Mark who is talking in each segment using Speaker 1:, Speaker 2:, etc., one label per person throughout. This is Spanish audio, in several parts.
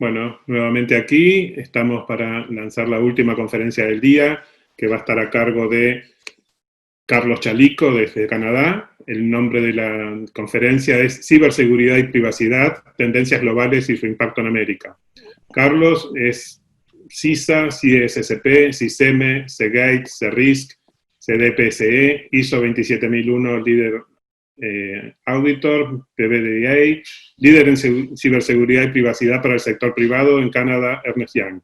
Speaker 1: Bueno, nuevamente aquí estamos para lanzar la última conferencia del día, que va a estar a cargo de Carlos Chalico desde Canadá. El nombre de la conferencia es Ciberseguridad y Privacidad, Tendencias Globales y su Impacto en América. Carlos es CISA, CISSP, CISEME, CGATE, CERRISC, CDPSE, ISO 27001, líder auditor, PBDA, líder en ciberseguridad y privacidad para el sector privado en Canadá, Ernst Young.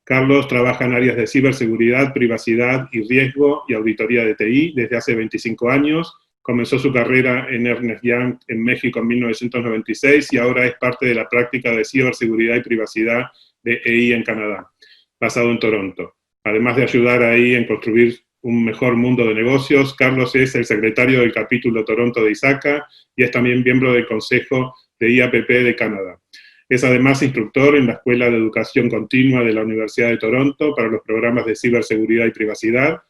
Speaker 1: Carlos trabaja en áreas de ciberseguridad, privacidad y riesgo y auditoría de TI desde hace 25 años. Comenzó su carrera en Ernst Young en México en 1996 y ahora es parte de la práctica de ciberseguridad y privacidad de EI en Canadá, basado en Toronto. Además de ayudar a EI en construir un mejor mundo de negocios, Carlos es el secretario del capítulo Toronto de ISACA y es también miembro del Consejo de IAPP de Canadá. Es además instructor en la Escuela de Educación Continua de la Universidad de Toronto para los programas de ciberseguridad y privacidad.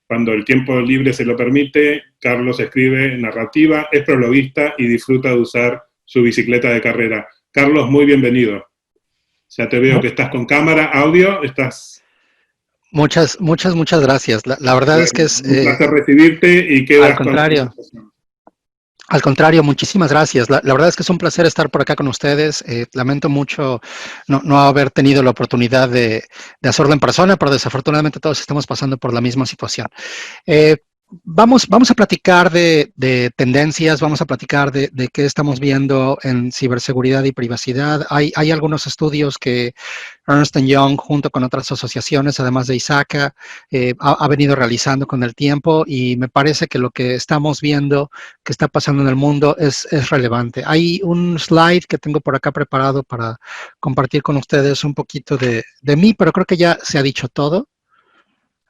Speaker 1: Cuando el tiempo libre se lo permite, Carlos escribe narrativa, es prologuista y disfruta de usar su bicicleta de carrera. Carlos, muy bienvenido. Ya te veo que estás con cámara, audio, estás...
Speaker 2: Muchas gracias. La verdad
Speaker 1: Bueno,
Speaker 2: es que es...
Speaker 1: un placer recibirte y quedas con la presentación.
Speaker 2: Al contrario, muchísimas gracias. La verdad es que es un placer estar por acá con ustedes. Lamento mucho no haber tenido la oportunidad de hacerlo en persona, pero desafortunadamente todos estamos pasando por la misma situación. Vamos a platicar de tendencias, vamos a platicar de qué estamos viendo en ciberseguridad y privacidad. Hay algunos estudios que Ernst Young, junto con otras asociaciones, además de ISACA, ha venido realizando con el tiempo, y me parece que lo que estamos viendo que está pasando en el mundo es relevante. Hay un slide que tengo por acá preparado para compartir con ustedes un poquito de mí, pero creo que ya se ha dicho todo.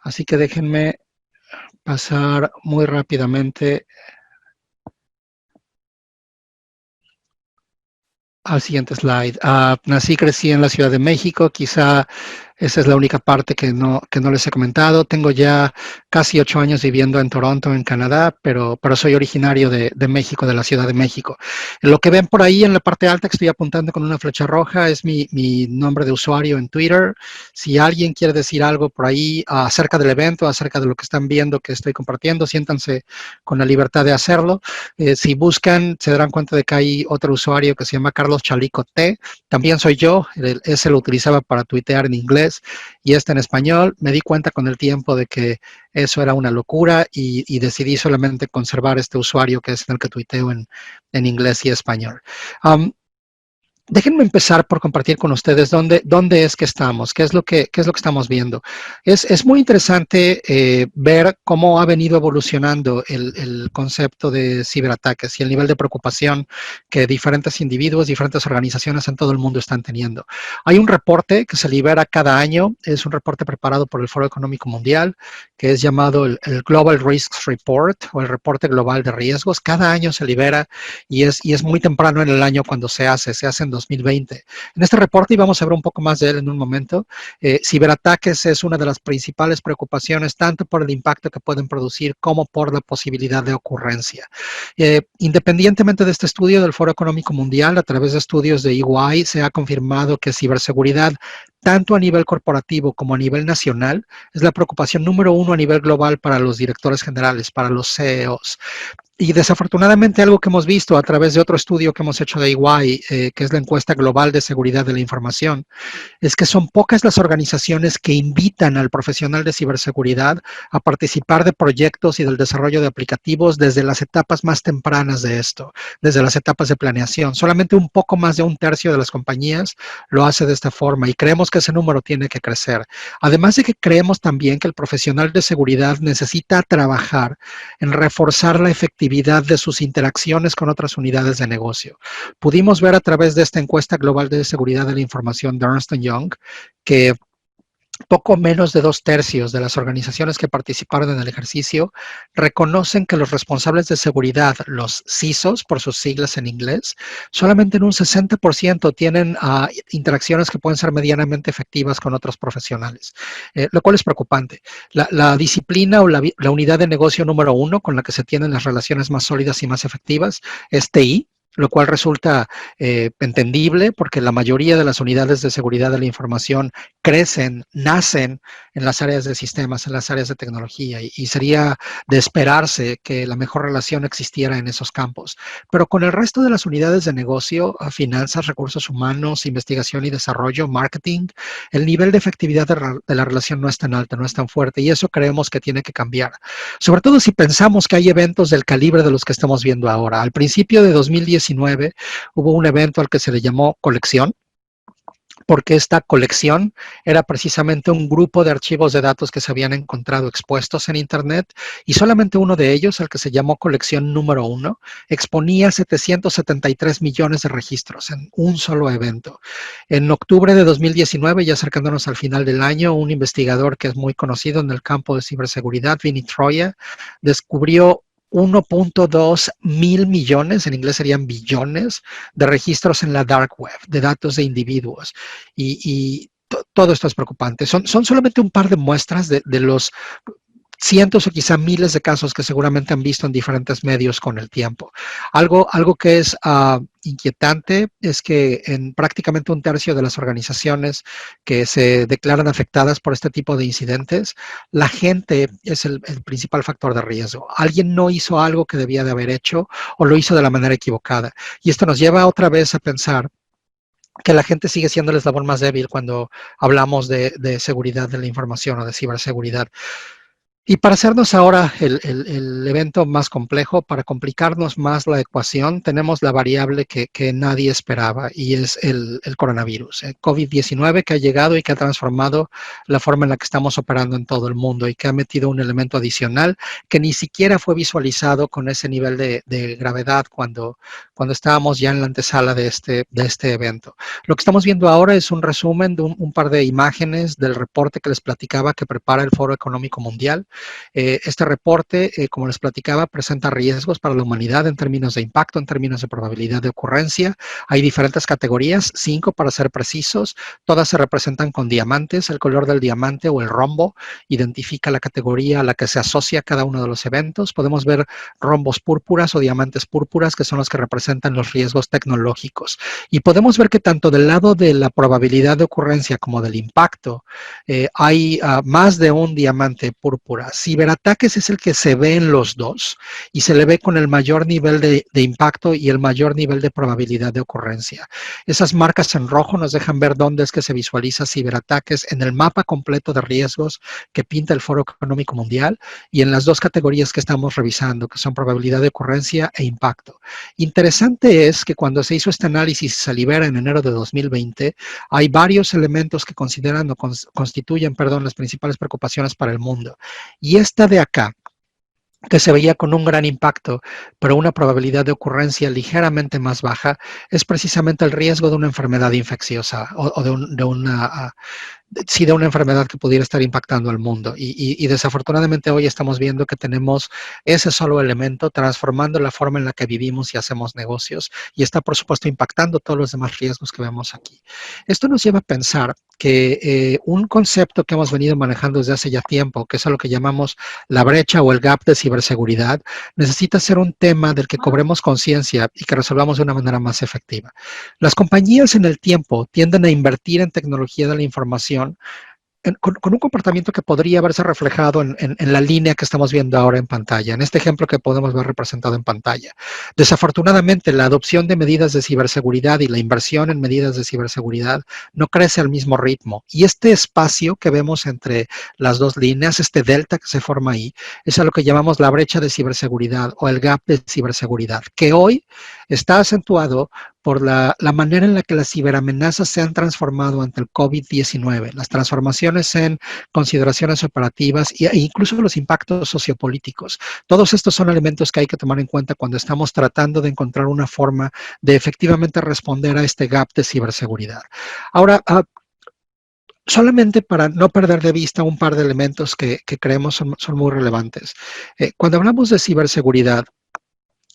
Speaker 2: Así que déjenme pasar muy rápidamente al siguiente slide. Nací y crecí en la Ciudad de México, quizá esa es la única parte que no les he comentado. Tengo ya casi 8 años viviendo en Toronto, en Canadá, pero soy originario de México, de la Ciudad de México. Lo que ven por ahí en la parte alta que estoy apuntando con una flecha roja es mi nombre de usuario en Twitter. Si alguien quiere decir algo por ahí acerca del evento, acerca de lo que están viendo que estoy compartiendo, siéntanse con la libertad de hacerlo. Si buscan, se darán cuenta de que hay otro usuario que se llama Carlos Chalico T. También soy yo, ese lo utilizaba para tuitear en inglés y en español. Me di cuenta con el tiempo de que eso era una locura y decidí solamente conservar este usuario que es el que tuiteo en inglés y español. Déjenme empezar por compartir con ustedes dónde es que estamos, qué es lo que estamos viendo. Es muy interesante ver cómo ha venido evolucionando el concepto de ciberataques y el nivel de preocupación que diferentes individuos, diferentes organizaciones en todo el mundo están teniendo. Hay un reporte que se libera cada año, es un reporte preparado por el Foro Económico Mundial, que es llamado el Global Risks Report, o el reporte global de riesgos. Cada año se libera y es muy temprano en el año cuando se hace en 2020. En este reporte, y vamos a ver un poco más de él en un momento, ciberataques es una de las principales preocupaciones, tanto por el impacto que pueden producir como por la posibilidad de ocurrencia. Independientemente de este estudio del Foro Económico Mundial, a través de estudios de EY, se ha confirmado que ciberseguridad, tanto a nivel corporativo como a nivel nacional, es la preocupación número 1 a nivel global para los directores generales, para los CEOs. Y desafortunadamente algo que hemos visto a través de otro estudio que hemos hecho de EY, que es la encuesta global de seguridad de la información, es que son pocas las organizaciones que invitan al profesional de ciberseguridad a participar de proyectos y del desarrollo de aplicativos desde las etapas más tempranas de esto, desde las etapas de planeación. Solamente un poco más de 1/3 de las compañías lo hace de esta forma, y creemos que ese número tiene que crecer. Además de que creemos también que el profesional de seguridad necesita trabajar en reforzar la efectividad de sus interacciones con otras unidades de negocio. Pudimos ver a través de esta encuesta global de seguridad de la información de Ernst Young que poco menos de 2/3 de las organizaciones que participaron en el ejercicio reconocen que los responsables de seguridad, los CISOs, por sus siglas en inglés, solamente en un 60% tienen interacciones que pueden ser medianamente efectivas con otros profesionales, lo cual es preocupante. La disciplina o la unidad de negocio número 1 con la que se tienen las relaciones más sólidas y más efectivas es TI. lo cual resulta entendible porque la mayoría de las unidades de seguridad de la información crecen, nacen en las áreas de sistemas, en las áreas de tecnología, y sería de esperarse que la mejor relación existiera en esos campos. Pero con el resto de las unidades de negocio, finanzas, recursos humanos, investigación y desarrollo, marketing, el nivel de efectividad de la relación no es tan alto, no es tan fuerte, y eso creemos que tiene que cambiar. Sobre todo si pensamos que hay eventos del calibre de los que estamos viendo ahora. Al principio de 2019 hubo un evento al que se le llamó Colección, porque esta colección era precisamente un grupo de archivos de datos que se habían encontrado expuestos en Internet, y solamente uno de ellos, el que se llamó Colección número 1, exponía 773 millones de registros en un solo evento. En octubre de 2019, ya acercándonos al final del año, un investigador que es muy conocido en el campo de ciberseguridad, Vinny Troya, descubrió 1.2 mil millones, en inglés serían billones, de registros en la dark web, de datos de individuos. Y todo esto es preocupante. Son solamente un par de muestras de los cientos o quizá miles de casos que seguramente han visto en diferentes medios con el tiempo. Algo que es inquietante es que en prácticamente un tercio de las organizaciones que se declaran afectadas por este tipo de incidentes, la gente es el principal factor de riesgo. Alguien no hizo algo que debía de haber hecho o lo hizo de la manera equivocada. Y esto nos lleva otra vez a pensar que la gente sigue siendo el eslabón más débil cuando hablamos de seguridad de la información o de ciberseguridad. Y para hacernos ahora el evento más complejo, para complicarnos más la ecuación, tenemos la variable que nadie esperaba, y es el coronavirus, el COVID-19, que ha llegado y que ha transformado la forma en la que estamos operando en todo el mundo, y que ha metido un elemento adicional que ni siquiera fue visualizado con ese nivel de gravedad cuando estábamos ya en la antesala de este evento. Lo que estamos viendo ahora es un resumen de un par de imágenes del reporte que les platicaba que prepara el Foro Económico Mundial. Este reporte, como les platicaba, presenta riesgos para la humanidad en términos de impacto, en términos de probabilidad de ocurrencia. Hay diferentes categorías, 5 para ser precisos. Todas se representan con diamantes. El color del diamante o el rombo identifica la categoría a la que se asocia cada uno de los eventos. Podemos ver rombos púrpuras o diamantes púrpuras, que son los que representan los riesgos tecnológicos. Y podemos ver que tanto del lado de la probabilidad de ocurrencia como del impacto, hay más de un diamante púrpura. Ciberataques es el que se ve en los dos y se le ve con el mayor nivel de impacto y el mayor nivel de probabilidad de ocurrencia. Esas marcas en rojo nos dejan ver dónde es que se visualiza ciberataques en el mapa completo de riesgos que pinta el Foro Económico Mundial, y en las dos categorías que estamos revisando, que son probabilidad de ocurrencia e impacto. Interesante es que cuando se hizo este análisis y se libera en enero de 2020, hay varios elementos que consideran o constituyen, las principales preocupaciones para el mundo. Y esta de acá, que se veía con un gran impacto, pero una probabilidad de ocurrencia ligeramente más baja, es precisamente el riesgo de una enfermedad infecciosa o de una enfermedad que pudiera estar impactando al mundo. Y desafortunadamente hoy estamos viendo que tenemos ese solo elemento transformando la forma en la que vivimos y hacemos negocios, y está, por supuesto, impactando todos los demás riesgos que vemos aquí. Esto nos lleva a pensar que un concepto que hemos venido manejando desde hace ya tiempo, que es a lo que llamamos la brecha o el gap de ciberseguridad, necesita ser un tema del que cobremos conciencia y que resolvamos de una manera más efectiva. Las compañías en el tiempo tienden a invertir en tecnología de la información con un comportamiento que podría verse reflejado en la línea que estamos viendo ahora en pantalla, en este ejemplo que podemos ver representado en pantalla. Desafortunadamente, la adopción de medidas de ciberseguridad y la inversión en medidas de ciberseguridad no crece al mismo ritmo, y este espacio que vemos entre las dos líneas, este delta que se forma ahí, es a lo que llamamos la brecha de ciberseguridad o el gap de ciberseguridad, que hoy está acentuado por la manera en la que las ciberamenazas se han transformado ante el COVID-19, las transformaciones en consideraciones operativas e incluso los impactos sociopolíticos. Todos estos son elementos que hay que tomar en cuenta cuando estamos tratando de encontrar una forma de efectivamente responder a este gap de ciberseguridad. Ahora, solamente para no perder de vista un par de elementos que creemos son muy relevantes. Cuando hablamos de ciberseguridad,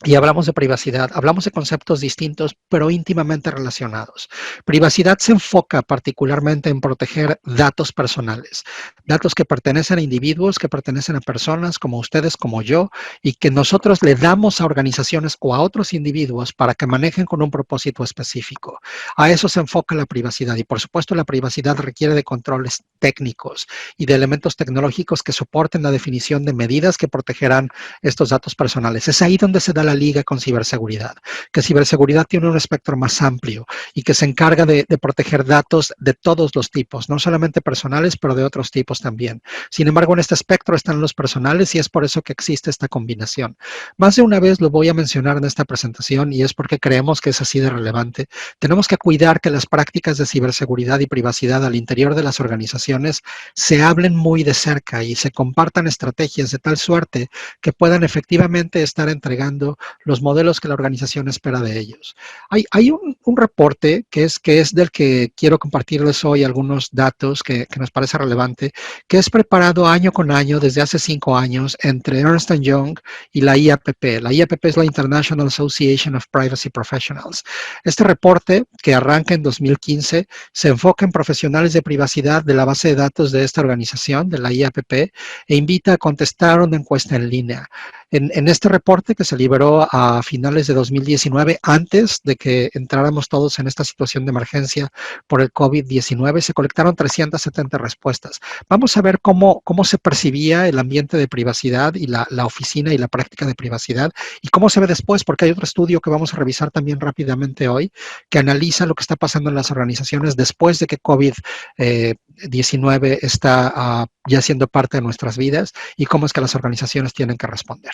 Speaker 2: y hablamos de privacidad, hablamos de conceptos distintos, pero íntimamente relacionados. Privacidad se enfoca particularmente en proteger datos personales, datos que pertenecen a individuos, que pertenecen a personas como ustedes, como yo, y que nosotros le damos a organizaciones o a otros individuos para que manejen con un propósito específico. A eso se enfoca la privacidad y, por supuesto, la privacidad requiere de controles técnicos y de elementos tecnológicos que soporten la definición de medidas que protegerán estos datos personales. Es ahí donde se da la liga con ciberseguridad, que ciberseguridad tiene un espectro más amplio y que se encarga de proteger datos de todos los tipos, no solamente personales, pero de otros tipos también. Sin embargo, en este espectro están los personales y es por eso que existe esta combinación. Más de una vez lo voy a mencionar en esta presentación y es porque creemos que es así de relevante. Tenemos que cuidar que las prácticas de ciberseguridad y privacidad al interior de las organizaciones se hablen muy de cerca y se compartan estrategias de tal suerte que puedan efectivamente estar entregando los modelos que la organización espera de ellos. Hay un reporte que es del que quiero compartirles hoy algunos datos que nos parece relevante, que es preparado año con año desde hace 5 años entre Ernst Young y la IAPP. La IAPP es la International Association of Privacy Professionals. Este reporte, que arranca en 2015, se enfoca en profesionales de privacidad de la base de datos de esta organización, de la IAPP, e invita a contestar una encuesta en línea. En este reporte que se liberó a finales de 2019, antes de que entráramos todos en esta situación de emergencia por el COVID-19, se colectaron 370 respuestas. Vamos a ver cómo se percibía el ambiente de privacidad y la oficina y la práctica de privacidad y cómo se ve después, porque hay otro estudio que vamos a revisar también rápidamente hoy, que analiza lo que está pasando en las organizaciones después de que COVID-19 está ya siendo parte de nuestras vidas y cómo es que las organizaciones tienen que responder.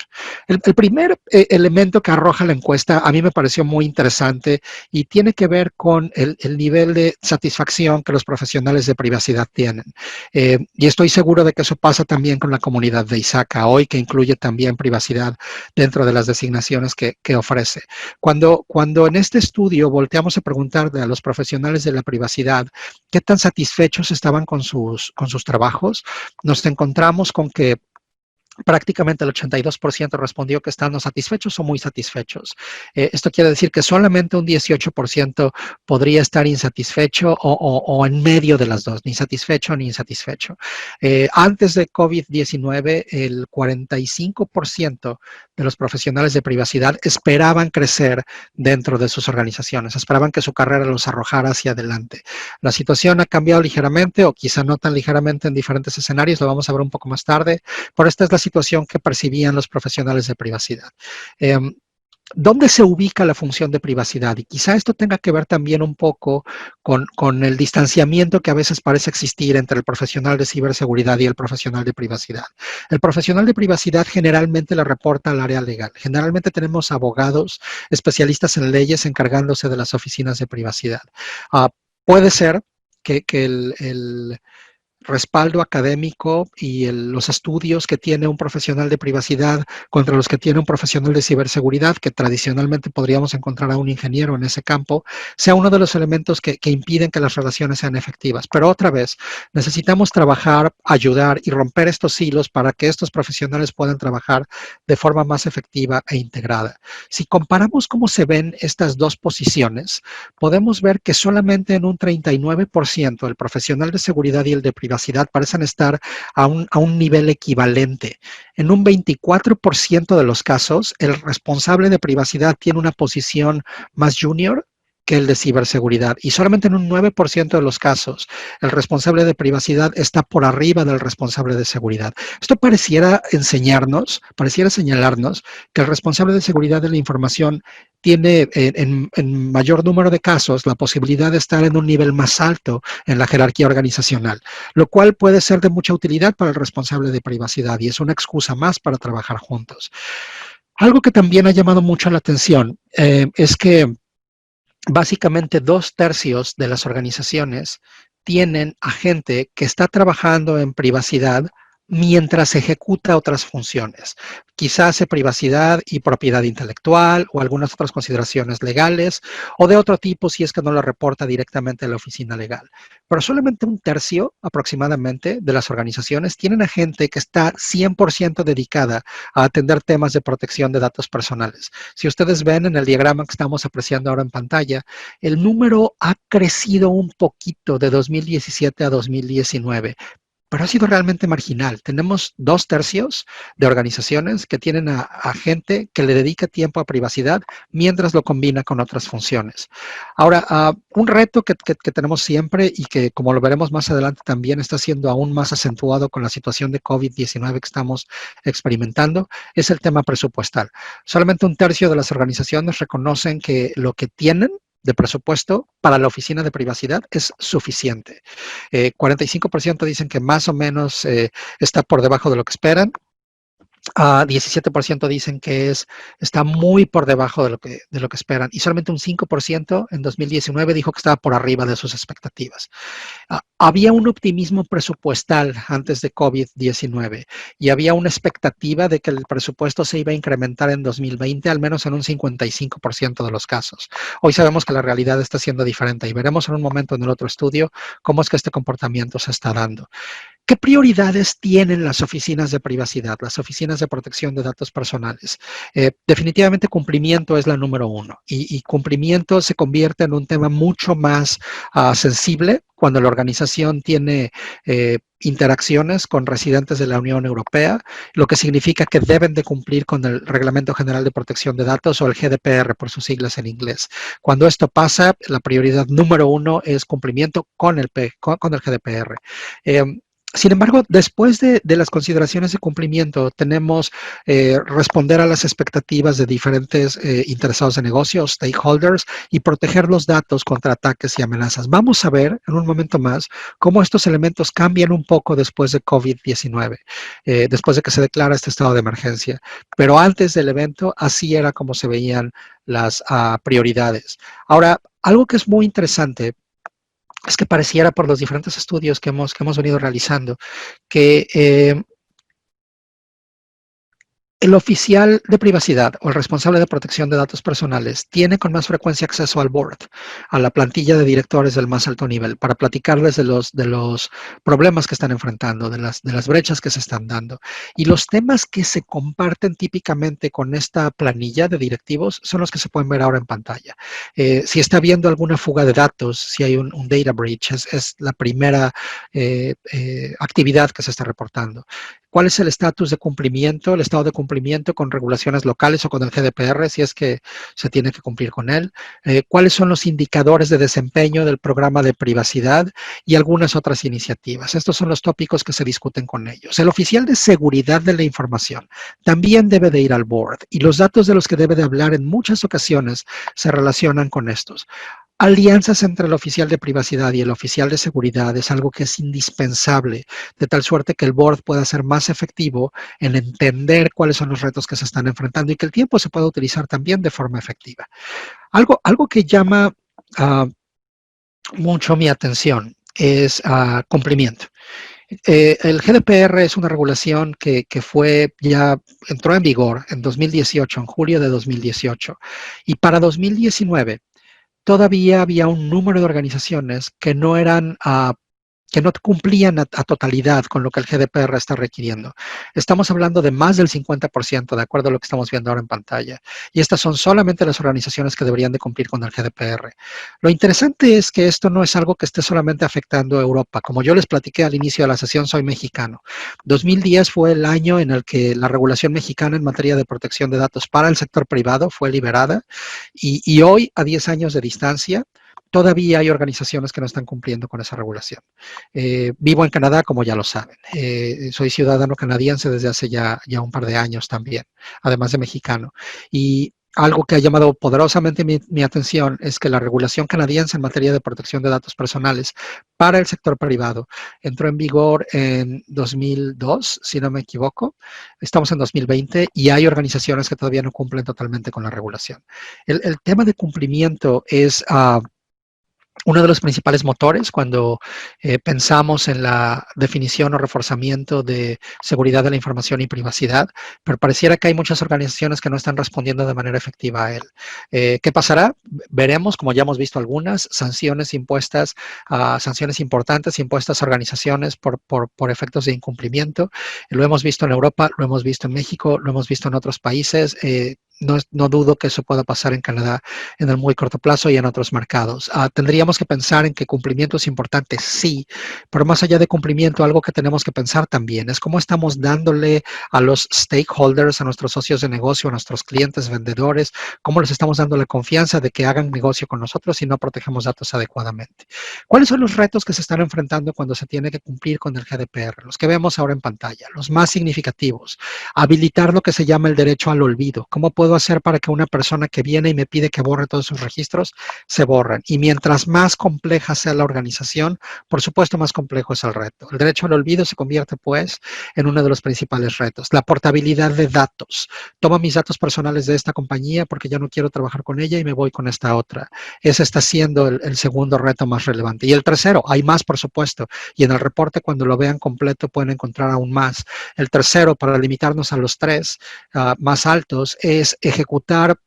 Speaker 2: El primer elemento que arroja la encuesta a mí me pareció muy interesante y tiene que ver con el nivel de satisfacción que los profesionales de privacidad tienen. Y estoy seguro de que eso pasa también con la comunidad de ISACA hoy, que incluye también privacidad dentro de las designaciones que ofrece. Cuando en este estudio volteamos a preguntarle a los profesionales de la privacidad qué tan satisfechos estaban con sus trabajos, nos encontramos con que prácticamente el 82% respondió que están satisfechos o muy satisfechos. Esto quiere decir que solamente un 18% podría estar insatisfecho o en medio de las dos, ni satisfecho ni insatisfecho. Antes de COVID-19, el 45% de los profesionales de privacidad esperaban crecer dentro de sus organizaciones, esperaban que su carrera los arrojara hacia adelante. La situación ha cambiado ligeramente o quizá no tan ligeramente en diferentes escenarios, lo vamos a ver un poco más tarde, pero esta es la situación que percibían los profesionales de privacidad. ¿Dónde se ubica la función de privacidad? Y quizá esto tenga que ver también un poco con el distanciamiento que a veces parece existir entre el profesional de ciberseguridad y el profesional de privacidad. El profesional de privacidad generalmente le reporta al área legal. Generalmente tenemos abogados, especialistas en leyes encargándose de las oficinas de privacidad. Puede ser que el respaldo académico y los estudios que tiene un profesional de privacidad contra los que tiene un profesional de ciberseguridad, que tradicionalmente podríamos encontrar a un ingeniero en ese campo, sea uno de los elementos que impiden que las relaciones sean efectivas. Pero otra vez, necesitamos trabajar, ayudar y romper estos hilos para que estos profesionales puedan trabajar de forma más efectiva e integrada. Si comparamos cómo se ven estas dos posiciones, podemos ver que solamente en un 39% el profesional de seguridad y el de privacidad parecen estar a un nivel equivalente. En un 24% de los casos, el responsable de privacidad tiene una posición más junior que el de ciberseguridad y solamente en un 9% de los casos el responsable de privacidad está por arriba del responsable de seguridad. Esto pareciera señalarnos que el responsable de seguridad de la información tiene en mayor número de casos la posibilidad de estar en un nivel más alto en la jerarquía organizacional, lo cual puede ser de mucha utilidad para el responsable de privacidad y es una excusa más para trabajar juntos. Algo que también ha llamado mucho la atención es que básicamente 2/3 de las organizaciones tienen a gente que está trabajando en privacidad mientras ejecuta otras funciones. Quizás hace privacidad y propiedad intelectual o algunas otras consideraciones legales o de otro tipo si es que no lo reporta directamente a la oficina legal. Pero solamente un tercio aproximadamente de las organizaciones tienen a gente que está 100% dedicada a atender temas de protección de datos personales. Si ustedes ven en el diagrama que estamos apreciando ahora en pantalla, el número ha crecido un poquito de 2017 a 2019, pero ha sido realmente marginal. Tenemos 2/3 de organizaciones que tienen a gente que le dedica tiempo a privacidad mientras lo combina con otras funciones. Ahora, un reto que tenemos siempre y que, como lo veremos más adelante, también está siendo aún más acentuado con la situación de COVID-19 que estamos experimentando, es el tema presupuestal. Solamente un tercio de las organizaciones reconocen que lo que tienen de presupuesto para la oficina de privacidad es suficiente. 45% dicen que más o menos está por debajo de lo que esperan. 17% dicen que está muy por debajo de lo que esperan y solamente un 5% en 2019 dijo que estaba por arriba de sus expectativas. Había un optimismo presupuestal antes de COVID-19 y había una expectativa de que el presupuesto se iba a incrementar en 2020, al menos en un 55% de los casos. Hoy sabemos que la realidad está siendo diferente y veremos en un momento en el otro estudio cómo es que este comportamiento se está dando. ¿Qué prioridades tienen las oficinas de privacidad, las oficinas de protección de datos personales? Definitivamente cumplimiento es la número uno y cumplimiento se convierte en un tema mucho más sensible cuando la organización tiene interacciones con residentes de la Unión Europea, lo que significa que deben de cumplir con el Reglamento General de Protección de Datos o el GDPR por sus siglas en inglés. Cuando esto pasa, la prioridad número uno es cumplimiento con el GDPR. Sin embargo, después de las consideraciones de cumplimiento, tenemos responder a las expectativas de diferentes interesados de negocio, stakeholders, y proteger los datos contra ataques y amenazas. Vamos a ver en un momento más cómo estos elementos cambian un poco después de COVID-19, después de que se declara este estado de emergencia. Pero antes del evento, así era como se veían las prioridades. Ahora, algo que es muy interesante es que pareciera por los diferentes estudios que hemos venido realizando que el oficial de privacidad o el responsable de protección de datos personales tiene con más frecuencia acceso al board, a la plantilla de directores del más alto nivel, para platicarles de los problemas que están enfrentando, de las brechas que se están dando. Y los temas que se comparten típicamente con esta planilla de directivos son los que se pueden ver ahora en pantalla. Si está habiendo alguna fuga de datos, si hay un data breach, es la primera actividad que se está reportando. ¿Cuál es el estatus de cumplimiento, el estado de cumplimiento con regulaciones locales o con el GDPR, si es que se tiene que cumplir con él? ¿Cuáles son los indicadores de desempeño del programa de privacidad y algunas otras iniciativas? Estos son los tópicos que se discuten con ellos. El oficial de seguridad de la información también debe de ir al board y los datos de los que debe de hablar en muchas ocasiones se relacionan con estos. Alianzas entre el oficial de privacidad y el oficial de seguridad es algo que es indispensable, de tal suerte que el board pueda ser más efectivo en entender cuáles son los retos que se están enfrentando y que el tiempo se pueda utilizar también de forma efectiva. Algo que llama mucho mi atención es cumplimiento. El GDPR es una regulación que entró en vigor en 2018, en julio de 2018, y para 2019 todavía había un número de organizaciones que no cumplían a totalidad con lo que el GDPR está requiriendo. Estamos hablando de más del 50%, de acuerdo a lo que estamos viendo ahora en pantalla. Y estas son solamente las organizaciones que deberían de cumplir con el GDPR. Lo interesante es que esto no es algo que esté solamente afectando a Europa. Como yo les platiqué al inicio de la sesión, soy mexicano. 2010 fue el año en el que la regulación mexicana en materia de protección de datos para el sector privado fue liberada. Y hoy, a 10 años de distancia, todavía hay organizaciones que no están cumpliendo con esa regulación. Vivo en Canadá, como ya lo saben. Soy ciudadano canadiense desde hace ya un par de años también, además de mexicano. Y algo que ha llamado poderosamente mi atención es que la regulación canadiense en materia de protección de datos personales para el sector privado entró en vigor en 2002, si no me equivoco. Estamos en 2020 y hay organizaciones que todavía no cumplen totalmente con la regulación. El tema de cumplimiento es uno de los principales motores cuando pensamos en la definición o reforzamiento de seguridad de la información y privacidad, pero pareciera que hay muchas organizaciones que no están respondiendo de manera efectiva a él. ¿Qué pasará? Veremos, como ya hemos visto algunas, sanciones impuestas, sanciones importantes impuestas a organizaciones por efectos de incumplimiento. Lo hemos visto en Europa, lo hemos visto en México, lo hemos visto en otros países. No dudo que eso pueda pasar en Canadá en el muy corto plazo y en otros mercados. Tendríamos que pensar en que cumplimiento es importante, sí, pero más allá de cumplimiento, algo que tenemos que pensar también es cómo estamos dándole a los stakeholders, a nuestros socios de negocio, a nuestros clientes, vendedores, cómo les estamos dando la confianza de que hagan negocio con nosotros y no protegemos datos adecuadamente. ¿Cuáles son los retos que se están enfrentando cuando se tiene que cumplir con el GDPR? Los que vemos ahora en pantalla, los más significativos. Habilitar lo que se llama el derecho al olvido. ¿Cómo puedo hacer para que una persona que viene y me pide que borre todos sus registros, se borren? Y mientras más compleja sea la organización, por supuesto, más complejo es el reto. El derecho al olvido se convierte, pues, en uno de los principales retos. La portabilidad de datos. Tomo mis datos personales de esta compañía porque ya no quiero trabajar con ella y me voy con esta otra. Ese está siendo el segundo reto más relevante. Y el tercero, hay más, por supuesto, y en el reporte, cuando lo vean completo, pueden encontrar aún más. El tercero, para limitarnos a los tres más altos, es ejecutar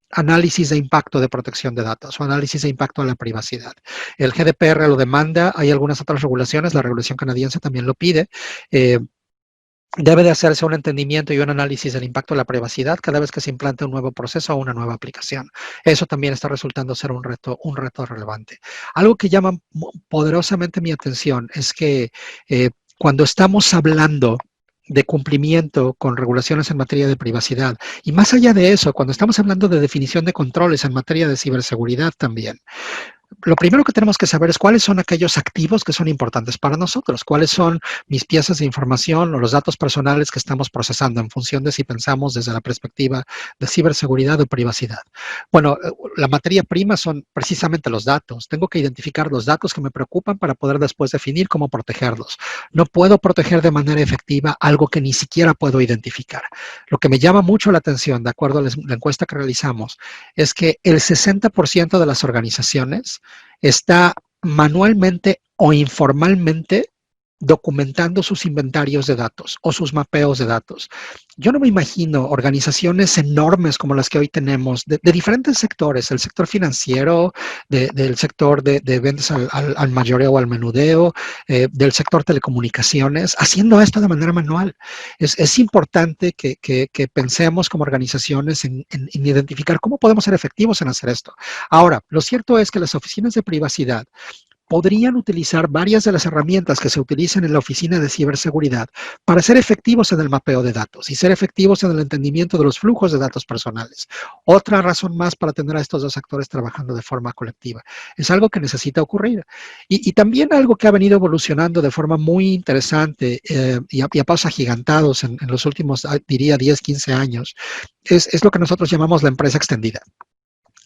Speaker 2: análisis de impacto de protección de datos o análisis de impacto a la privacidad. El GDPR lo demanda, hay algunas otras regulaciones, la regulación canadiense también lo pide. Debe de hacerse un entendimiento y un análisis del impacto a la privacidad cada vez que se implante un nuevo proceso o una nueva aplicación. Eso también está resultando ser un reto relevante. Algo que llama poderosamente mi atención es que cuando estamos hablando de cumplimiento con regulaciones en materia de privacidad, y más allá de eso, cuando estamos hablando de definición de controles en materia de ciberseguridad también, lo primero que tenemos que saber es cuáles son aquellos activos que son importantes para nosotros, cuáles son mis piezas de información o los datos personales que estamos procesando en función de si pensamos desde la perspectiva de ciberseguridad o privacidad. Bueno, la materia prima son precisamente los datos. Tengo que identificar los datos que me preocupan para poder después definir cómo protegerlos. No puedo proteger de manera efectiva algo que ni siquiera puedo identificar. Lo que me llama mucho la atención, de acuerdo a la encuesta que realizamos, es que el 60% de las organizaciones está manualmente o informalmente documentando sus inventarios de datos o sus mapeos de datos. Yo no me imagino organizaciones enormes como las que hoy tenemos, de diferentes sectores, el sector financiero, del sector de ventas al mayoreo o al menudeo, del sector telecomunicaciones, haciendo esto de manera manual. Es importante que pensemos como organizaciones en identificar cómo podemos ser efectivos en hacer esto. Ahora, lo cierto es que las oficinas de privacidad podrían utilizar varias de las herramientas que se utilizan en la oficina de ciberseguridad para ser efectivos en el mapeo de datos y ser efectivos en el entendimiento de los flujos de datos personales. Otra razón más para tener a estos dos actores trabajando de forma colectiva. Es algo que necesita ocurrir. Y también algo que ha venido evolucionando de forma muy interesante y a pasos agigantados en los últimos, diría, 10, 15 años, es lo que nosotros llamamos la empresa extendida.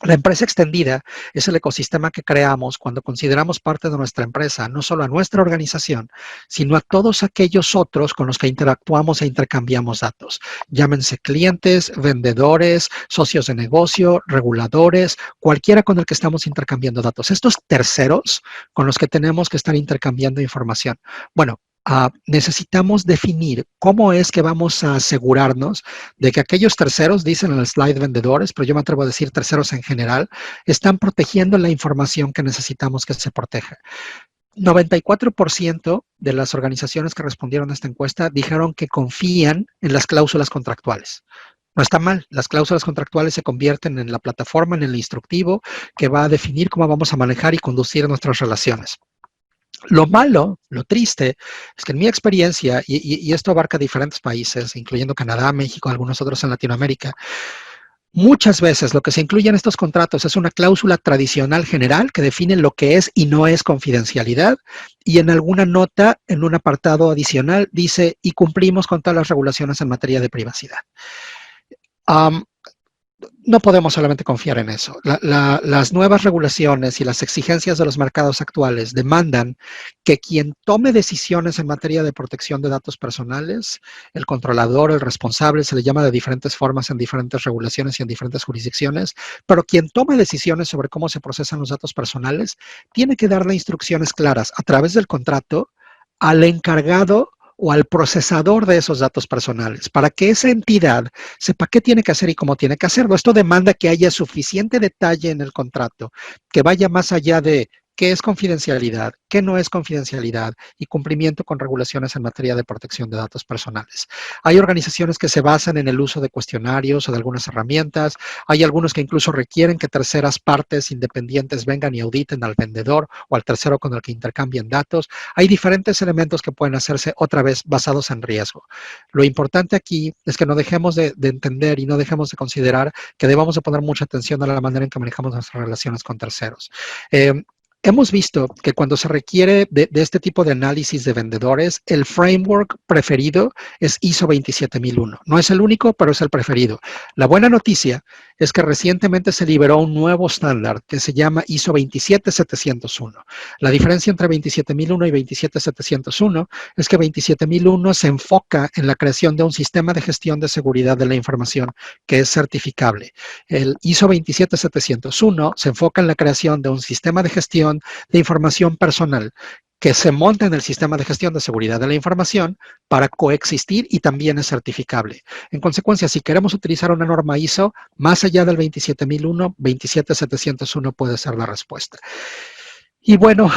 Speaker 2: La empresa extendida es el ecosistema que creamos cuando consideramos parte de nuestra empresa, no solo a nuestra organización, sino a todos aquellos otros con los que interactuamos e intercambiamos datos. Llámense clientes, vendedores, socios de negocio, reguladores, cualquiera con el que estamos intercambiando datos. Estos terceros con los que tenemos que estar intercambiando información. Bueno, necesitamos definir cómo es que vamos a asegurarnos de que aquellos terceros, dicen en el slide vendedores, pero yo me atrevo a decir terceros en general, están protegiendo la información que necesitamos que se proteja. 94% de las organizaciones que respondieron a esta encuesta dijeron que confían en las cláusulas contractuales. No está mal, las cláusulas contractuales se convierten en la plataforma, en el instructivo que va a definir cómo vamos a manejar y conducir nuestras relaciones. Lo malo, lo triste, es que en mi experiencia, y esto abarca diferentes países, incluyendo Canadá, México, algunos otros en Latinoamérica, muchas veces lo que se incluye en estos contratos es una cláusula tradicional general que define lo que es y no es confidencialidad, y en alguna nota, en un apartado adicional, dice, y cumplimos con todas las regulaciones en materia de privacidad. no podemos solamente confiar en eso. Las nuevas regulaciones y las exigencias de los mercados actuales demandan que quien tome decisiones en materia de protección de datos personales, el controlador, el responsable, se le llama de diferentes formas en diferentes regulaciones y en diferentes jurisdicciones, pero quien tome decisiones sobre cómo se procesan los datos personales tiene que darle instrucciones claras a través del contrato al encargado o al procesador de esos datos personales, para que esa entidad sepa qué tiene que hacer y cómo tiene que hacerlo. Esto demanda que haya suficiente detalle en el contrato, que vaya más allá de qué es confidencialidad, qué no es confidencialidad y cumplimiento con regulaciones en materia de protección de datos personales. Hay organizaciones que se basan en el uso de cuestionarios o de algunas herramientas. Hay algunos que incluso requieren que terceras partes independientes vengan y auditen al vendedor o al tercero con el que intercambien datos. Hay diferentes elementos que pueden hacerse otra vez basados en riesgo. Lo importante aquí es que no dejemos de entender y no dejemos de considerar que debamos de poner mucha atención a la manera en que manejamos nuestras relaciones con terceros. Hemos visto que cuando se requiere de este tipo de análisis de vendedores, el framework preferido es ISO 27001. No es el único, pero es el preferido. La buena noticia es que recientemente se liberó un nuevo estándar que se llama ISO 27701. La diferencia entre 27001 y 27701 es que 27001 se enfoca en la creación de un sistema de gestión de seguridad de la información que es certificable. El ISO 27701 se enfoca en la creación de un sistema de gestión de información personal que se monta en el sistema de gestión de seguridad de la información para coexistir y también es certificable. En consecuencia, si queremos utilizar una norma ISO, más allá del 27001, 27701 puede ser la respuesta. Y bueno,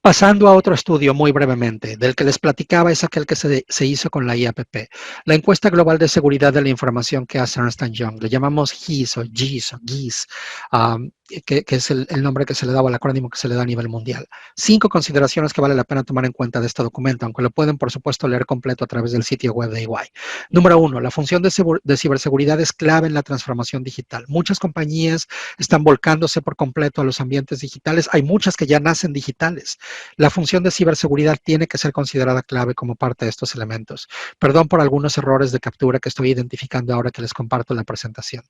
Speaker 2: pasando a otro estudio muy brevemente, del que les platicaba es aquel que se hizo con la IAPP, la encuesta global de seguridad de la información que hace Ernst & Young. Le llamamos GIS o GIS o GIS, que es el nombre que se le daba al acrónimo que se le da a nivel mundial. 5 consideraciones que vale la pena tomar en cuenta de este documento, aunque lo pueden, por supuesto, leer completo a través del sitio web de EY. Número 1, la función de ciberseguridad es clave en la transformación digital. Muchas compañías están volcándose por completo a los ambientes digitales. Hay muchas que ya nacen digitales. La función de ciberseguridad tiene que ser considerada clave como parte de estos elementos. Perdón por algunos errores de captura que estoy identificando ahora que les comparto la presentación.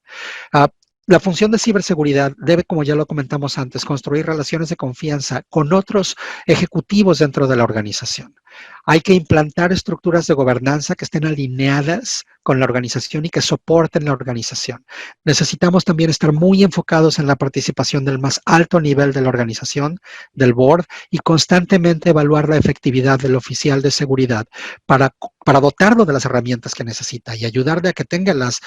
Speaker 2: La función de ciberseguridad debe, como ya lo comentamos antes, construir relaciones de confianza con otros ejecutivos dentro de la organización. Hay que implantar estructuras de gobernanza que estén alineadas con la organización y que soporten la organización. Necesitamos también estar muy enfocados en la participación del más alto nivel de la organización, del board, y constantemente evaluar la efectividad del oficial de seguridad para dotarlo de las herramientas que necesita y ayudarle a que tenga las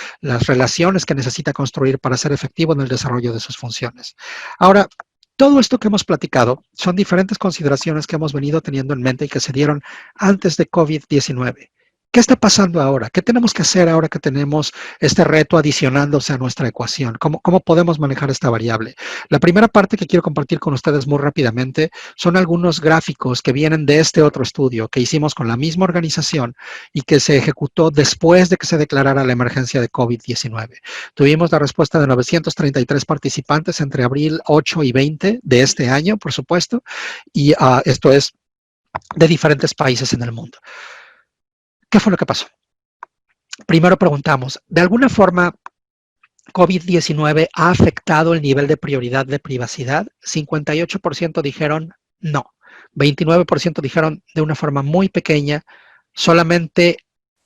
Speaker 2: relaciones que necesita construir para ser efectivo en el desarrollo de sus funciones. Ahora, todo esto que hemos platicado son diferentes consideraciones que hemos venido teniendo en mente y que se dieron antes de COVID-19. ¿Qué está pasando ahora? ¿Qué tenemos que hacer ahora que tenemos este reto adicionándose a nuestra ecuación? ¿Cómo podemos manejar esta variable? La primera parte que quiero compartir con ustedes muy rápidamente son algunos gráficos que vienen de este otro estudio que hicimos con la misma organización y que se ejecutó después de que se declarara la emergencia de COVID-19. Tuvimos la respuesta de 933 participantes entre abril 8 y 20 de este año, por supuesto, y esto es de diferentes países en el mundo. ¿Qué fue lo que pasó? Primero preguntamos, ¿de alguna forma COVID-19 ha afectado el nivel de prioridad de privacidad? 58% dijeron no. 29% dijeron de una forma muy pequeña. Solamente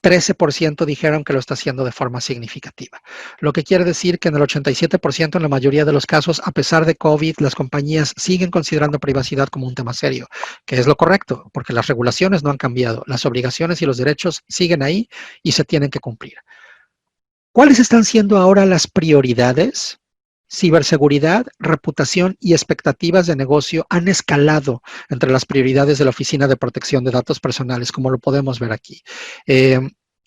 Speaker 2: 13% dijeron que lo está haciendo de forma significativa. Lo que quiere decir que en el 87% en la mayoría de los casos, a pesar de COVID, las compañías siguen considerando privacidad como un tema serio, que es lo correcto, porque las regulaciones no han cambiado, las obligaciones y los derechos siguen ahí y se tienen que cumplir. ¿Cuáles están siendo ahora las prioridades? Ciberseguridad, reputación y expectativas de negocio han escalado entre las prioridades de la Oficina de Protección de Datos Personales, como lo podemos ver aquí.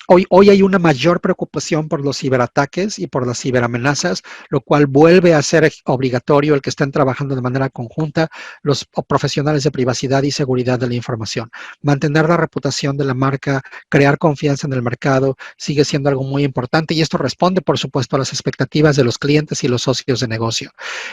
Speaker 2: Hoy hay una mayor preocupación por los ciberataques y por las ciberamenazas, lo cual vuelve a ser obligatorio el que estén trabajando de manera conjunta los profesionales de privacidad y seguridad de la información. Mantener la reputación de la marca, crear confianza en el mercado, sigue siendo algo muy importante y esto responde, por supuesto, a las expectativas de los clientes y los socios de negocio.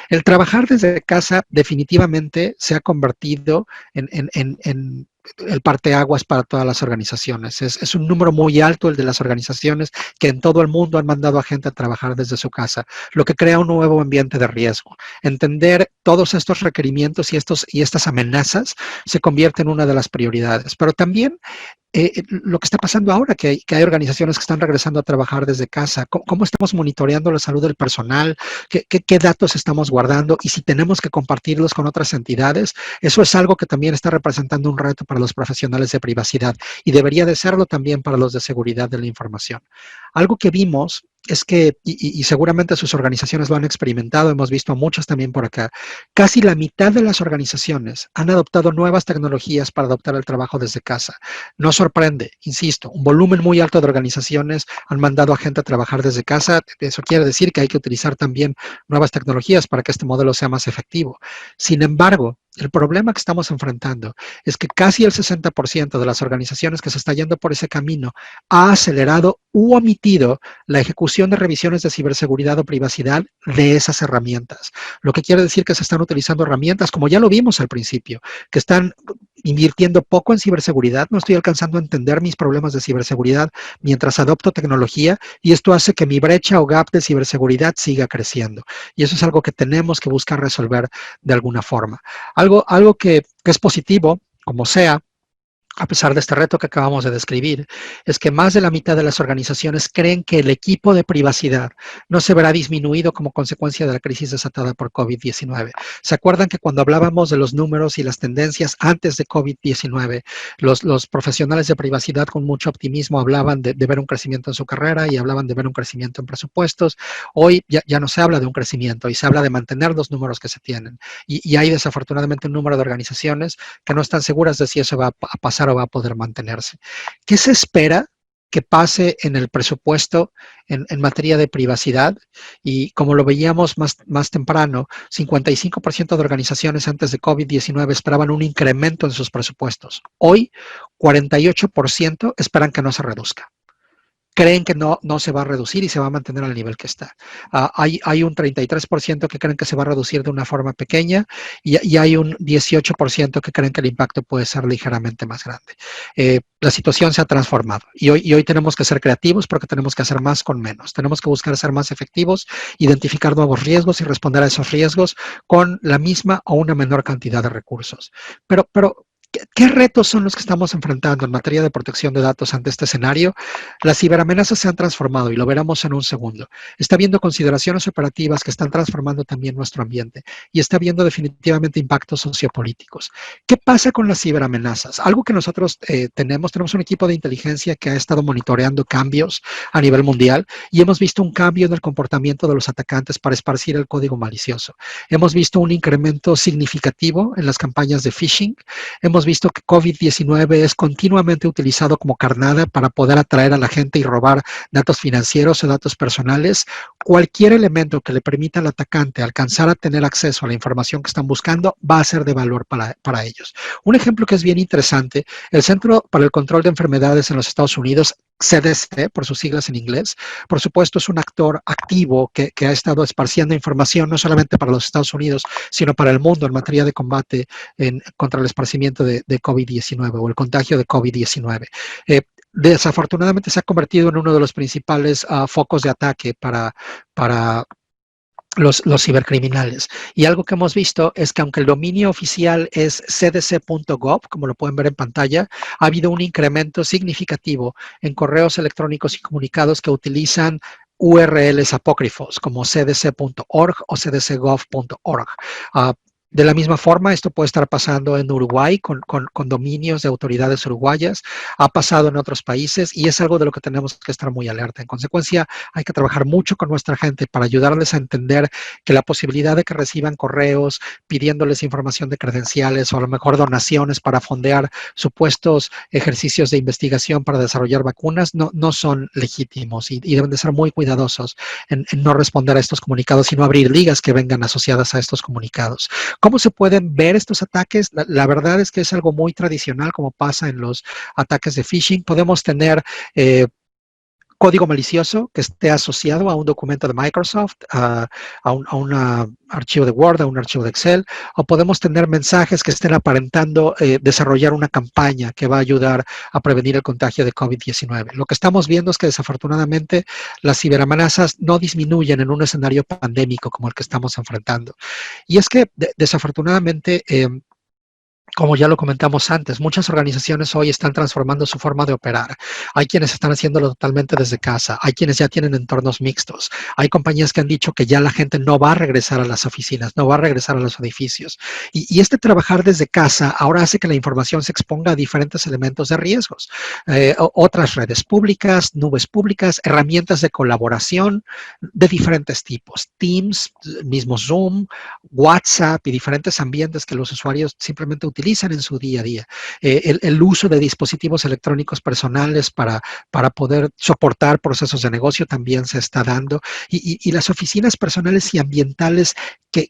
Speaker 2: El trabajar desde casa definitivamente se ha convertido en el parteaguas para todas las organizaciones. Es un número muy alto el de las organizaciones que en todo el mundo han mandado a gente a trabajar desde su casa, lo que crea un nuevo ambiente de riesgo. Entender todos estos requerimientos y estas amenazas se convierte en una de las prioridades, pero también lo que está pasando ahora, que hay organizaciones que están regresando a trabajar desde casa, cómo estamos monitoreando la salud del personal, qué datos estamos guardando y si tenemos que compartirlos con otras entidades, eso es algo que también está representando un reto para los profesionales de privacidad y debería de serlo también para los de seguridad de la información. Algo que vimos es que, y seguramente sus organizaciones lo han experimentado, hemos visto a muchas también por acá, casi la mitad de las organizaciones han adoptado nuevas tecnologías para adoptar el trabajo desde casa. No sorprende, insisto, un volumen muy alto de organizaciones han mandado a gente a trabajar desde casa. Eso quiere decir que hay que utilizar también nuevas tecnologías para que este modelo sea más efectivo. Sin embargo, el problema que estamos enfrentando es que casi el 60% de las organizaciones que se está yendo por ese camino ha acelerado u omitido la ejecución de revisiones de ciberseguridad o privacidad de esas herramientas. Lo que quiere decir que se están utilizando herramientas, como ya lo vimos al principio, que están invirtiendo poco en ciberseguridad, no estoy alcanzando a entender mis problemas de ciberseguridad mientras adopto tecnología y esto hace que mi brecha o gap de ciberseguridad siga creciendo. Y eso es algo que tenemos que buscar resolver de alguna forma. Algo que es positivo, como sea, a pesar de este reto que acabamos de describir, es que más de la mitad de las organizaciones creen que el equipo de privacidad no se verá disminuido como consecuencia de la crisis desatada por COVID-19. ¿Se acuerdan que cuando hablábamos de los números y las tendencias antes de COVID-19, los profesionales de privacidad con mucho optimismo hablaban de ver un crecimiento en su carrera y hablaban de ver un crecimiento en presupuestos? Hoy ya no se habla de un crecimiento y se habla de mantener los números que se tienen. Y hay desafortunadamente un número de organizaciones que no están seguras de si eso va a pasar o va a poder mantenerse. ¿Qué se espera que pase en el presupuesto en materia de privacidad? Y como lo veíamos más temprano, 55% de organizaciones antes de COVID-19 esperaban un incremento en sus presupuestos. Hoy, 48% esperan que no se reduzca. Creen que no se va a reducir y se va a mantener al nivel que está. Hay un 33% que creen que se va a reducir de una forma pequeña y hay un 18% que creen que el impacto puede ser ligeramente más grande. La situación se ha transformado y hoy tenemos que ser creativos porque tenemos que hacer más con menos. Tenemos que buscar ser más efectivos, identificar nuevos riesgos y responder a esos riesgos con la misma o una menor cantidad de recursos. Pero ¿qué retos son los que estamos enfrentando en materia de protección de datos ante este escenario? Las ciberamenazas se han transformado y lo veremos en un segundo. Está habiendo consideraciones operativas que están transformando también nuestro ambiente y está habiendo definitivamente impactos sociopolíticos. ¿Qué pasa con las ciberamenazas? Algo que nosotros tenemos un equipo de inteligencia que ha estado monitoreando cambios a nivel mundial y hemos visto un cambio en el comportamiento de los atacantes para esparcir el código malicioso. Hemos visto un incremento significativo en las campañas de phishing. Hemos visto que COVID-19 es continuamente utilizado como carnada para poder atraer a la gente y robar datos financieros o datos personales. Cualquier elemento que le permita al atacante alcanzar a tener acceso a la información que están buscando va a ser de valor para ellos. Un ejemplo que es bien interesante, el Centro para el Control de Enfermedades en los Estados Unidos, CDC, por sus siglas en inglés, por supuesto es un actor activo que ha estado esparciendo información no solamente para los Estados Unidos, sino para el mundo en materia de combate contra el esparcimiento de COVID-19 o el contagio de COVID-19. Desafortunadamente se ha convertido en uno de los principales focos de ataque para los cibercriminales. Y algo que hemos visto es que aunque el dominio oficial es cdc.gov, como lo pueden ver en pantalla, ha habido un incremento significativo en correos electrónicos y comunicados que utilizan URLs apócrifos como cdc.org o cdcgov.org. De la misma forma, esto puede estar pasando en Uruguay con dominios de autoridades uruguayas, ha pasado en otros países y es algo de lo que tenemos que estar muy alerta. En consecuencia, hay que trabajar mucho con nuestra gente para ayudarles a entender que la posibilidad de que reciban correos pidiéndoles información de credenciales o a lo mejor donaciones para fondear supuestos ejercicios de investigación para desarrollar vacunas no son legítimos y deben de ser muy cuidadosos en no responder a estos comunicados y no abrir ligas que vengan asociadas a estos comunicados. ¿Cómo se pueden ver estos ataques? La verdad es que es algo muy tradicional como pasa en los ataques de phishing. Podemos tener código malicioso que esté asociado a un documento de Microsoft, a un archivo de Word, a un archivo de Excel, o podemos tener mensajes que estén aparentando desarrollar una campaña que va a ayudar a prevenir el contagio de COVID-19. Lo que estamos viendo es que desafortunadamente las ciberamenazas no disminuyen en un escenario pandémico como el que estamos enfrentando. Y es que desafortunadamente, como ya lo comentamos antes, muchas organizaciones hoy están transformando su forma de operar. Hay quienes están haciéndolo totalmente desde casa, hay quienes ya tienen entornos mixtos, hay compañías que han dicho que ya la gente no va a regresar a las oficinas, no va a regresar a los edificios. Y este trabajar desde casa ahora hace que la información se exponga a diferentes elementos de riesgos. Otras redes públicas, nubes públicas, herramientas de colaboración de diferentes tipos, Teams, mismo Zoom, WhatsApp y diferentes ambientes que los usuarios simplemente utilizan en su día a día. El uso de dispositivos electrónicos personales para poder soportar procesos de negocio también se está dando. Y las oficinas personales y ambientales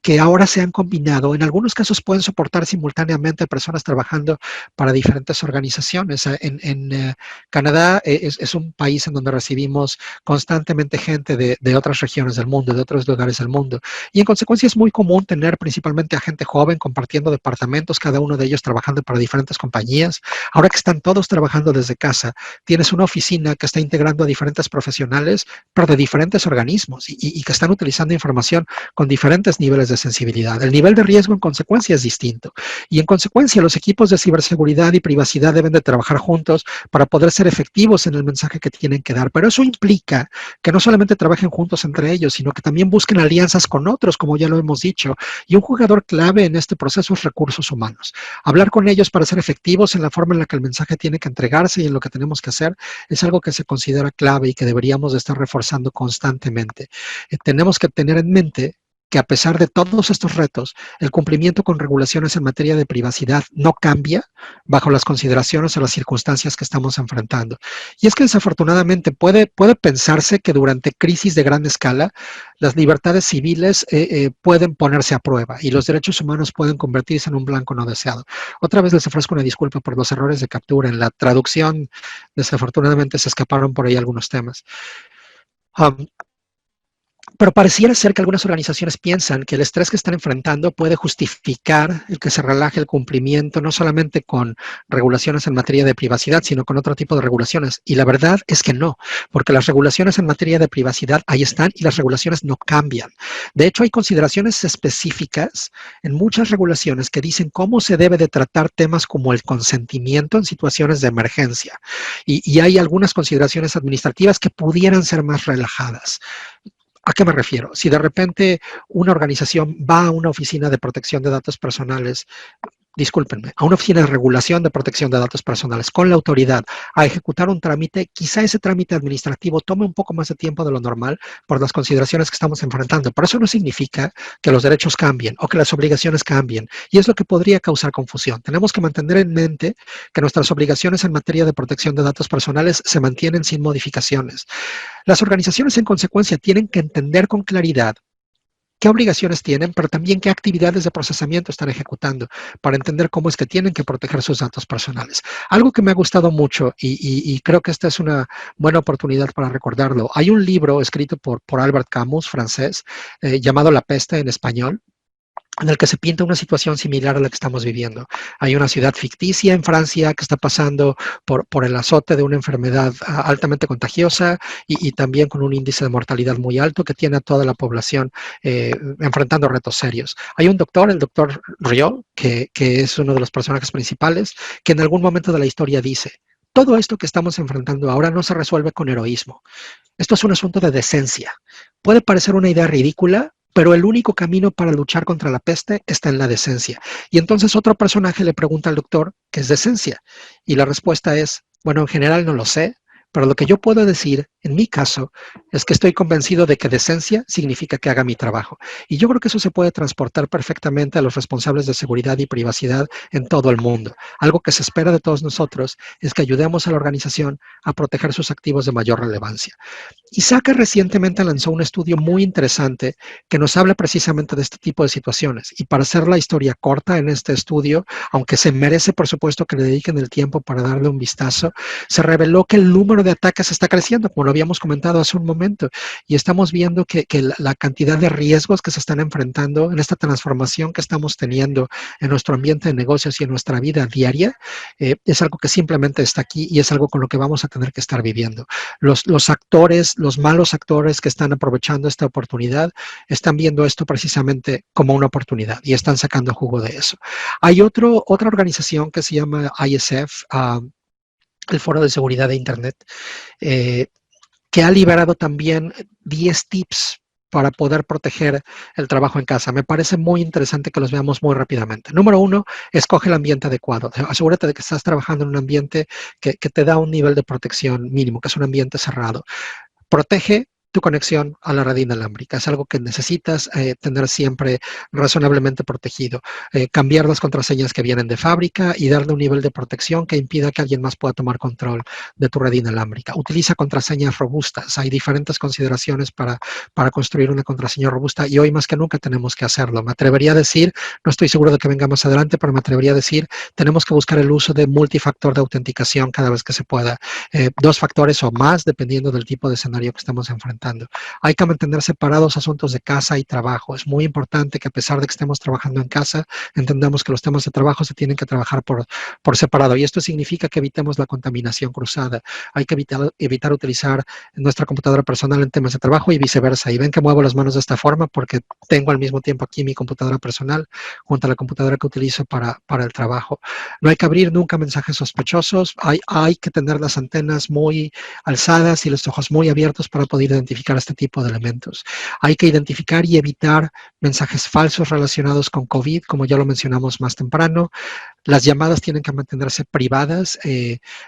Speaker 2: que ahora se han combinado, en algunos casos pueden soportar simultáneamente personas trabajando para diferentes organizaciones. En Canadá es un país en donde recibimos constantemente gente de otras regiones del mundo, de otros lugares del mundo. Y en consecuencia es muy común tener principalmente a gente joven compartiendo departamentos, cada uno de ellos trabajando para diferentes compañías. Ahora que están todos trabajando desde casa, tienes una oficina que está integrando a diferentes profesionales, pero de diferentes organismos y que están utilizando información con diferentes niveles de sensibilidad. El nivel de riesgo en consecuencia es distinto. Y en consecuencia los equipos de ciberseguridad y privacidad deben de trabajar juntos para poder ser efectivos en el mensaje que tienen que dar. Pero eso implica que no solamente trabajen juntos entre ellos, sino que también busquen alianzas con otros, como ya lo hemos dicho. Y un jugador clave en este proceso es recursos humanos. Hablar con ellos para ser efectivos en la forma en la que el mensaje tiene que entregarse y en lo que tenemos que hacer es algo que se considera clave y que deberíamos de estar reforzando constantemente. Tenemos que tener en mente que a pesar de todos estos retos, el cumplimiento con regulaciones en materia de privacidad no cambia bajo las consideraciones o las circunstancias que estamos enfrentando. Y es que desafortunadamente puede pensarse que durante crisis de gran escala, las libertades civiles pueden ponerse a prueba y los derechos humanos pueden convertirse en un blanco no deseado. Otra vez les ofrezco una disculpa por los errores de captura. En la traducción, desafortunadamente, se escaparon por ahí algunos temas. Pero pareciera ser que algunas organizaciones piensan que el estrés que están enfrentando puede justificar el que se relaje el cumplimiento, no solamente con regulaciones en materia de privacidad, sino con otro tipo de regulaciones. Y la verdad es que no, porque las regulaciones en materia de privacidad ahí están y las regulaciones no cambian. De hecho, hay consideraciones específicas en muchas regulaciones que dicen cómo se debe de tratar temas como el consentimiento en situaciones de emergencia. Y hay algunas consideraciones administrativas que pudieran ser más relajadas. ¿A qué me refiero? Si de repente una organización va a una oficina de protección de datos personales, discúlpenme, a una oficina de regulación de protección de datos personales con la autoridad a ejecutar un trámite, quizá ese trámite administrativo tome un poco más de tiempo de lo normal por las consideraciones que estamos enfrentando. Pero eso no significa que los derechos cambien o que las obligaciones cambien. Y es lo que podría causar confusión. Tenemos que mantener en mente que nuestras obligaciones en materia de protección de datos personales se mantienen sin modificaciones. Las organizaciones, en consecuencia, tienen que entender con claridad qué obligaciones tienen, pero también qué actividades de procesamiento están ejecutando para entender cómo es que tienen que proteger sus datos personales. Algo que me ha gustado mucho y creo que esta es una buena oportunidad para recordarlo. Hay un libro escrito por Albert Camus, francés, llamado La peste en español, en el que se pinta una situación similar a la que estamos viviendo. Hay una ciudad ficticia en Francia que está pasando por el azote de una enfermedad altamente contagiosa y también con un índice de mortalidad muy alto que tiene a toda la población enfrentando retos serios. Hay un doctor, el doctor Riol, que es uno de los personajes principales, que en algún momento de la historia dice: todo esto que estamos enfrentando ahora no se resuelve con heroísmo. Esto es un asunto de decencia. Puede parecer una idea ridícula, pero el único camino para luchar contra la peste está en la decencia. Y entonces otro personaje le pregunta al doctor, ¿qué es decencia? Y la respuesta es: bueno, en general no lo sé, pero lo que yo puedo decir, en mi caso, es que estoy convencido de que decencia significa que haga mi trabajo. Y yo creo que eso se puede transportar perfectamente a los responsables de seguridad y privacidad en todo el mundo. Algo que se espera de todos nosotros es que ayudemos a la organización a proteger sus activos de mayor relevancia. ISACA recientemente lanzó un estudio muy interesante que nos habla precisamente de este tipo de situaciones. Y para hacer la historia corta en este estudio, aunque se merece por supuesto que le dediquen el tiempo para darle un vistazo, se reveló que el número número de ataques está creciendo, como lo habíamos comentado hace un momento, y estamos viendo que la cantidad de riesgos que se están enfrentando en esta transformación que estamos teniendo en nuestro ambiente de negocios y en nuestra vida diaria, es algo que simplemente está aquí y es algo con lo que vamos a tener que estar viviendo. Los actores, los malos actores que están aprovechando esta oportunidad, están viendo esto precisamente como una oportunidad y están sacando jugo de eso. Hay otra organización que se llama ISF, el Foro de Seguridad de Internet, eh, que ha liberado también 10 tips para poder proteger el trabajo en casa. Me parece muy interesante que los veamos muy rápidamente. Número 1, escoge el ambiente adecuado. Asegúrate de que estás trabajando en un ambiente que te da un nivel de protección mínimo, que es un ambiente cerrado. Protege tu conexión a la red inalámbrica. Es algo que necesitas tener siempre razonablemente protegido. Cambiar las contraseñas que vienen de fábrica y darle un nivel de protección que impida que alguien más pueda tomar control de tu red inalámbrica. Utiliza contraseñas robustas. Hay diferentes consideraciones para construir una contraseña robusta y hoy más que nunca tenemos que hacerlo. Me atrevería a decir, no estoy seguro de que venga más adelante, pero me atrevería a decir, tenemos que buscar el uso de multifactor de autenticación cada vez que se pueda. 2 factores o más, dependiendo del tipo de escenario que estamos enfrentando. Hay que mantener separados asuntos de casa y trabajo. Es muy importante que a pesar de que estemos trabajando en casa, entendamos que los temas de trabajo se tienen que trabajar por separado. Y esto significa que evitemos la contaminación cruzada. Hay que evitar utilizar nuestra computadora personal en temas de trabajo y viceversa. Y ven que muevo las manos de esta forma porque tengo al mismo tiempo aquí mi computadora personal junto a la computadora que utilizo para el trabajo. No hay que abrir nunca mensajes sospechosos. Hay que tener las antenas muy alzadas y los ojos muy abiertos para poder identificar este tipo de elementos. Hay que identificar y evitar mensajes falsos relacionados con COVID, como ya lo mencionamos más temprano. Las llamadas tienen que mantenerse privadas.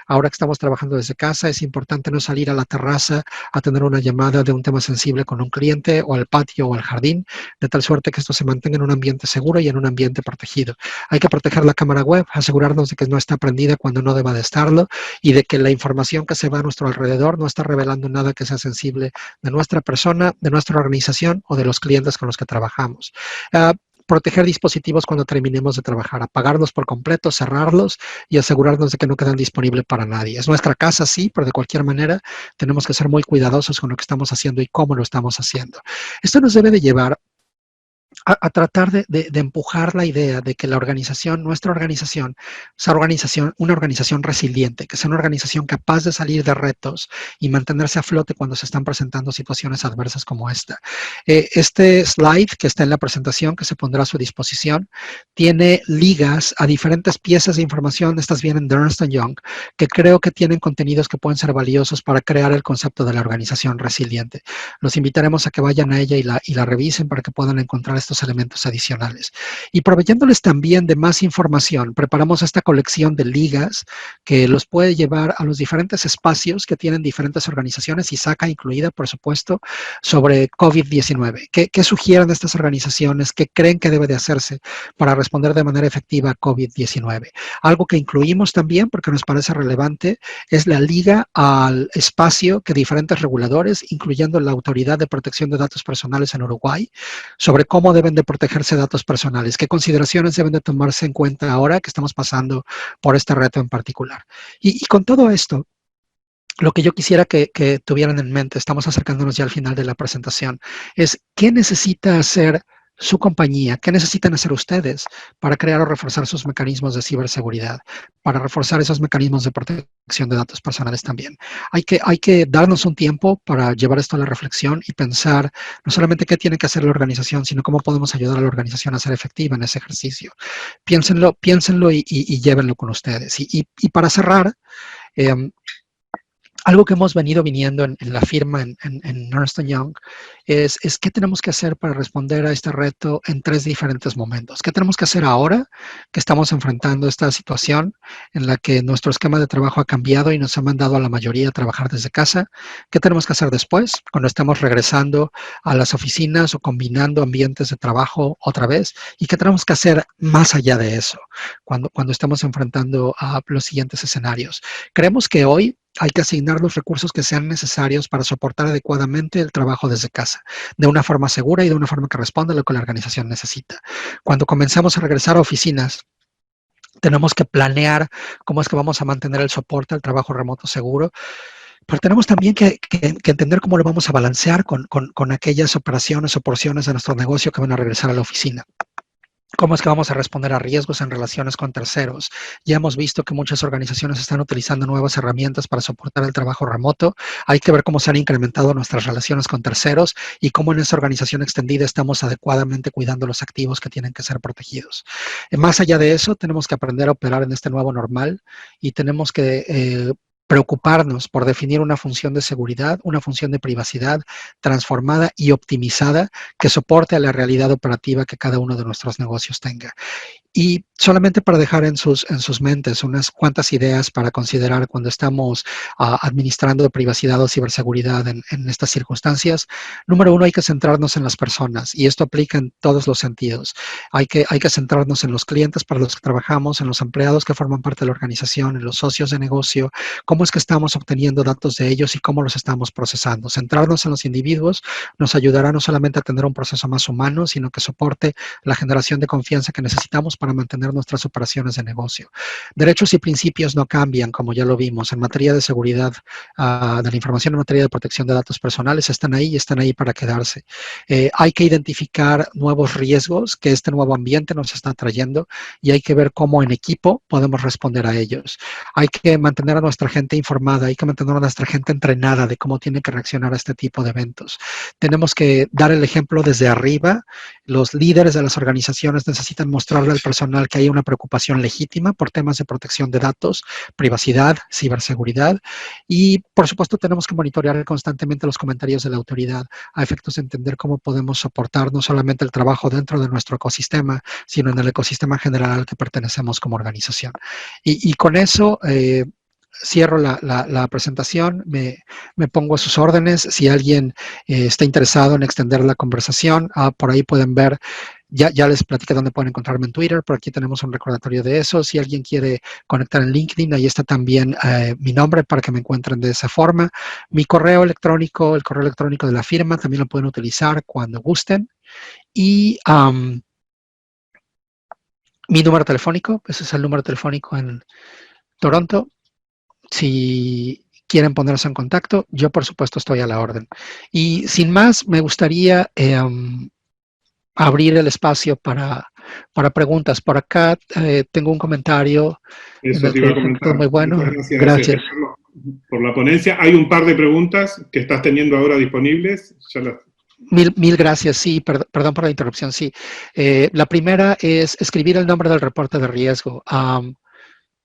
Speaker 2: Ahora que estamos trabajando desde casa, es importante no salir a la terraza a tener una llamada de un tema sensible con un cliente o al patio o al jardín, de tal suerte que esto se mantenga en un ambiente seguro y en un ambiente protegido. Hay que proteger la cámara web, asegurarnos de que no está prendida cuando no deba de estarlo y de que la información que se va a nuestro alrededor no está revelando nada que sea sensible de nuestra persona, de nuestra organización o de los clientes con los que trabajamos. Proteger dispositivos cuando terminemos de trabajar, apagarlos por completo, cerrarlos y asegurarnos de que no quedan disponibles para nadie. Es nuestra casa, sí, pero de cualquier manera tenemos que ser muy cuidadosos con lo que estamos haciendo y cómo lo estamos haciendo. Esto nos debe de llevar a tratar de empujar la idea de que la organización, nuestra organización, sea una organización resiliente, que sea una organización capaz de salir de retos y mantenerse a flote cuando se están presentando situaciones adversas como esta. Este slide que está en la presentación, que se pondrá a su disposición, tiene ligas a diferentes piezas de información, estas vienen de Ernst & Young, que creo que tienen contenidos que pueden ser valiosos para crear el concepto de la organización resiliente. Los invitaremos a que vayan a ella y la revisen para que puedan encontrar estos elementos adicionales. Y proveyéndoles también de más información, preparamos esta colección de ligas que los puede llevar a los diferentes espacios que tienen diferentes organizaciones y SACA incluida, por supuesto, sobre COVID-19. ¿Qué sugieren estas organizaciones? ¿Qué creen que debe de hacerse para responder de manera efectiva a COVID-19? Algo que incluimos también, porque nos parece relevante, es la liga al espacio que diferentes reguladores, incluyendo la Autoridad de Protección de Datos Personales en Uruguay, sobre cómo deben de protegerse datos personales, qué consideraciones deben de tomarse en cuenta ahora que estamos pasando por este reto en particular. Y con todo esto, lo que yo quisiera que tuvieran en mente, estamos acercándonos ya al final de la presentación, es qué necesita hacer su compañía, qué necesitan hacer ustedes para crear o reforzar sus mecanismos de ciberseguridad, para reforzar esos mecanismos de protección de datos personales también. Hay que darnos un tiempo para llevar esto a la reflexión y pensar no solamente qué tiene que hacer la organización, sino cómo podemos ayudar a la organización a ser efectiva en ese ejercicio. Piénsenlo y llévenlo con ustedes. Y para cerrar, algo que hemos venido viniendo en la firma en Ernst & Young es qué tenemos que hacer para responder a este reto en 3 diferentes momentos. ¿Qué tenemos que hacer ahora que estamos enfrentando esta situación en la que nuestro esquema de trabajo ha cambiado y nos ha mandado a la mayoría a trabajar desde casa? ¿Qué tenemos que hacer después cuando estamos regresando a las oficinas o combinando ambientes de trabajo otra vez? ¿Y qué tenemos que hacer más allá de eso cuando estamos enfrentando a los siguientes escenarios? Creemos que hoy hay que asignar los recursos que sean necesarios para soportar adecuadamente el trabajo desde casa, de una forma segura y de una forma que responda a lo que la organización necesita. Cuando comenzamos a regresar a oficinas, tenemos que planear cómo es que vamos a mantener el soporte al trabajo remoto seguro. Pero tenemos también que entender cómo lo vamos a balancear con aquellas operaciones o porciones de nuestro negocio que van a regresar a la oficina. ¿Cómo es que vamos a responder a riesgos en relaciones con terceros? Ya hemos visto que muchas organizaciones están utilizando nuevas herramientas para soportar el trabajo remoto. Hay que ver cómo se han incrementado nuestras relaciones con terceros y cómo en esa organización extendida estamos adecuadamente cuidando los activos que tienen que ser protegidos. Más allá de eso, tenemos que aprender a operar en este nuevo normal y tenemos que preocuparnos por definir una función de seguridad, una función de privacidad transformada y optimizada que soporte a la realidad operativa que cada uno de nuestros negocios tenga. Y solamente para dejar en sus mentes unas cuantas ideas para considerar cuando estamos administrando privacidad o ciberseguridad en estas circunstancias. Número uno, hay que centrarnos en las personas y esto aplica en todos los sentidos. Hay que centrarnos en los clientes para los que trabajamos, en los empleados que forman parte de la organización, en los socios de negocio, cómo es que estamos obteniendo datos de ellos y cómo los estamos procesando. Centrarnos en los individuos nos ayudará no solamente a tener un proceso más humano, sino que soporte la generación de confianza que necesitamos para mantener nuestras operaciones de negocio. Derechos y principios no cambian, como ya lo vimos. En materia de seguridad de la información, en materia de protección de datos personales, están ahí y están ahí para quedarse. Hay que identificar nuevos riesgos que este nuevo ambiente nos está trayendo y hay que ver cómo en equipo podemos responder a ellos. Hay que mantener a nuestra gente informada, hay que mantener a nuestra gente entrenada de cómo tiene que reaccionar a este tipo de eventos. Tenemos que dar el ejemplo desde arriba. Los líderes de las organizaciones necesitan mostrarle al personal que hay una preocupación legítima por temas de protección de datos, privacidad, ciberseguridad y, por supuesto, tenemos que monitorear constantemente los comentarios de la autoridad a efectos de entender cómo podemos soportar no solamente el trabajo dentro de nuestro ecosistema, sino en el ecosistema general al que pertenecemos como organización. Y con eso cierro la presentación, me pongo a sus órdenes. Si alguien está interesado en extender la conversación, por ahí pueden ver, ya les platiqué dónde pueden encontrarme en Twitter, por aquí tenemos un recordatorio de eso. Si alguien quiere conectar en LinkedIn, ahí está también mi nombre para que me encuentren de esa forma. Mi correo electrónico, el correo electrónico de la firma, también lo pueden utilizar cuando gusten. Y mi número telefónico, ese es el número telefónico en Toronto. Si quieren ponerse en contacto, yo por supuesto estoy a la orden. Y sin más, me gustaría abrir el espacio para preguntas. Por acá tengo un comentario
Speaker 1: Eso
Speaker 2: en el
Speaker 1: te iba a
Speaker 2: que todo
Speaker 1: comentar.
Speaker 2: muy bueno.
Speaker 1: Muchas gracias,
Speaker 2: Gracias.
Speaker 1: Carlos, por la ponencia. Hay un par de preguntas que estás teniendo ahora disponibles.
Speaker 2: Mil gracias, sí, perdón por la interrupción, sí. La primera es escribir el nombre del reporte de riesgo.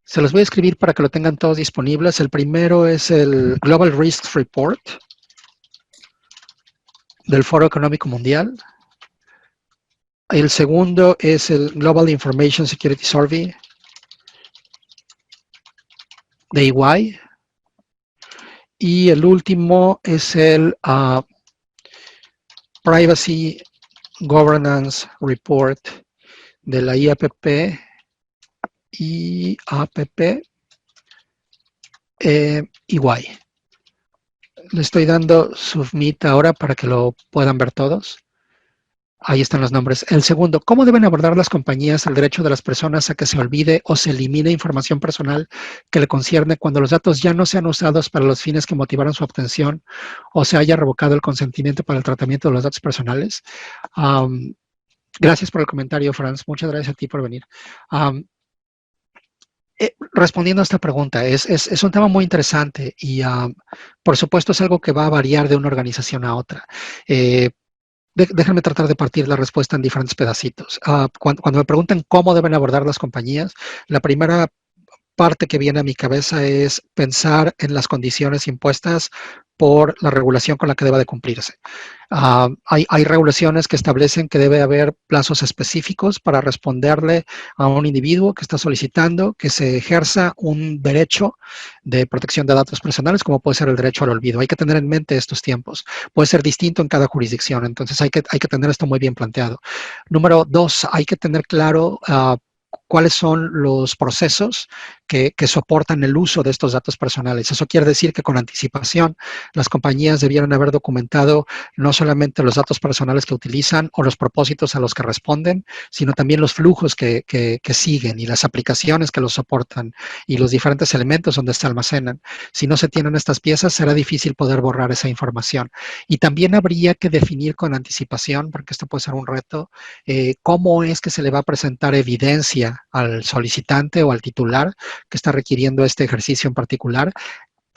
Speaker 2: Se los voy a escribir para que lo tengan todos disponibles. El primero es el Global Risks Report del Foro Económico Mundial. El segundo es el Global Information Security Survey de EY. Y el último es el Privacy Governance Report de la IAPP. EY. Le estoy dando submit ahora para que lo puedan ver todos. Ahí están los nombres. El segundo, ¿cómo deben abordar las compañías el derecho de las personas a que se olvide o se elimine información personal que le concierne cuando los datos ya no sean usados para los fines que motivaron su obtención o se haya revocado el consentimiento para el tratamiento de los datos personales? Gracias por el comentario, Franz. Muchas gracias a ti por venir. Respondiendo a esta pregunta, es un tema muy interesante y por supuesto es algo que va a variar de una organización a otra. Déjenme tratar de partir la respuesta en diferentes pedacitos. Cuando me preguntan cómo deben abordar las compañías, la primera parte que viene a mi cabeza es pensar en las condiciones impuestas por la regulación con la que debe de cumplirse. Hay regulaciones que establecen que debe haber plazos específicos para responderle a un individuo que está solicitando que se ejerza un derecho de protección de datos personales, como puede ser el derecho al olvido. Hay que tener en mente estos tiempos. Puede ser distinto en cada jurisdicción, entonces hay que tener esto muy bien planteado. Número dos, hay que tener claro cuáles son los procesos que soportan el uso de estos datos personales. Eso quiere decir que con anticipación las compañías debieron haber documentado no solamente los datos personales que utilizan o los propósitos a los que responden, sino también los flujos que siguen y las aplicaciones que los soportan y los diferentes elementos donde se almacenan. Si no se tienen estas piezas, será difícil poder borrar esa información. Y también habría que definir con anticipación, porque esto puede ser un reto, cómo es que se le va a presentar evidencia al solicitante o al titular que está requiriendo este ejercicio en particular,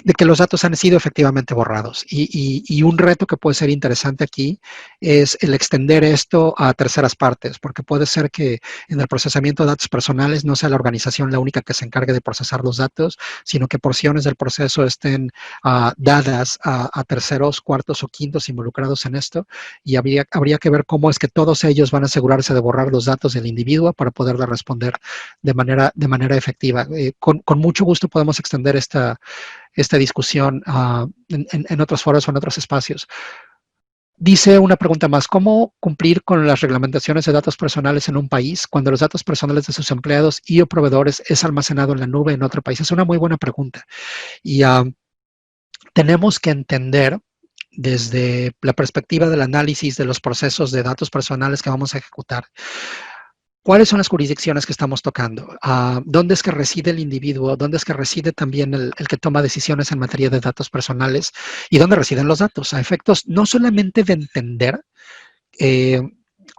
Speaker 2: de que los datos han sido efectivamente borrados. Y un reto que puede ser interesante aquí es el extender esto a terceras partes, porque puede ser que en el procesamiento de datos personales no sea la organización la única que se encargue de procesar los datos, sino que porciones del proceso estén dadas a terceros, cuartos o quintos involucrados en esto, y habría que ver cómo es que todos ellos van a asegurarse de borrar los datos del individuo para poderle responder de manera efectiva. Con mucho gusto podemos extender esta discusión en otros foros o en otros espacios. Dice una pregunta más, ¿cómo cumplir con las reglamentaciones de datos personales en un país cuando los datos personales de sus empleados y o proveedores es almacenado en la nube en otro país? Es una muy buena pregunta. Y tenemos que entender desde la perspectiva del análisis de los procesos de datos personales que vamos a ejecutar, ¿cuáles son las jurisdicciones que estamos tocando? ¿Dónde es que reside el individuo? ¿Dónde es que reside también el que toma decisiones en materia de datos personales? ¿Y dónde residen los datos? A efectos no solamente de entender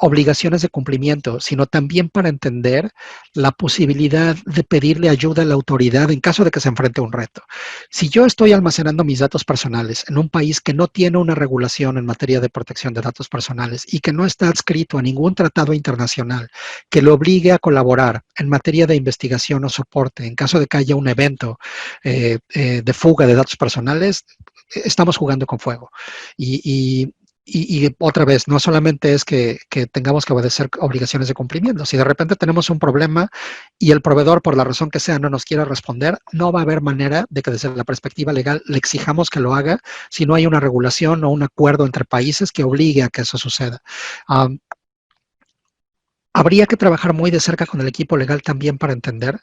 Speaker 2: obligaciones de cumplimiento, sino también para entender la posibilidad de pedirle ayuda a la autoridad en caso de que se enfrente a un reto. Si yo estoy almacenando mis datos personales en un país que no tiene una regulación en materia de protección de datos personales y que no está adscrito a ningún tratado internacional que lo obligue a colaborar en materia de investigación o soporte en caso de que haya un evento de fuga de datos personales, estamos jugando con fuego. Y otra vez, no solamente es que tengamos que obedecer obligaciones de cumplimiento. Si de repente tenemos un problema y el proveedor, por la razón que sea, no nos quiere responder, no va a haber manera de que desde la perspectiva legal le exijamos que lo haga si no hay una regulación o un acuerdo entre países que obligue a que eso suceda. Habría que trabajar muy de cerca con el equipo legal también para entender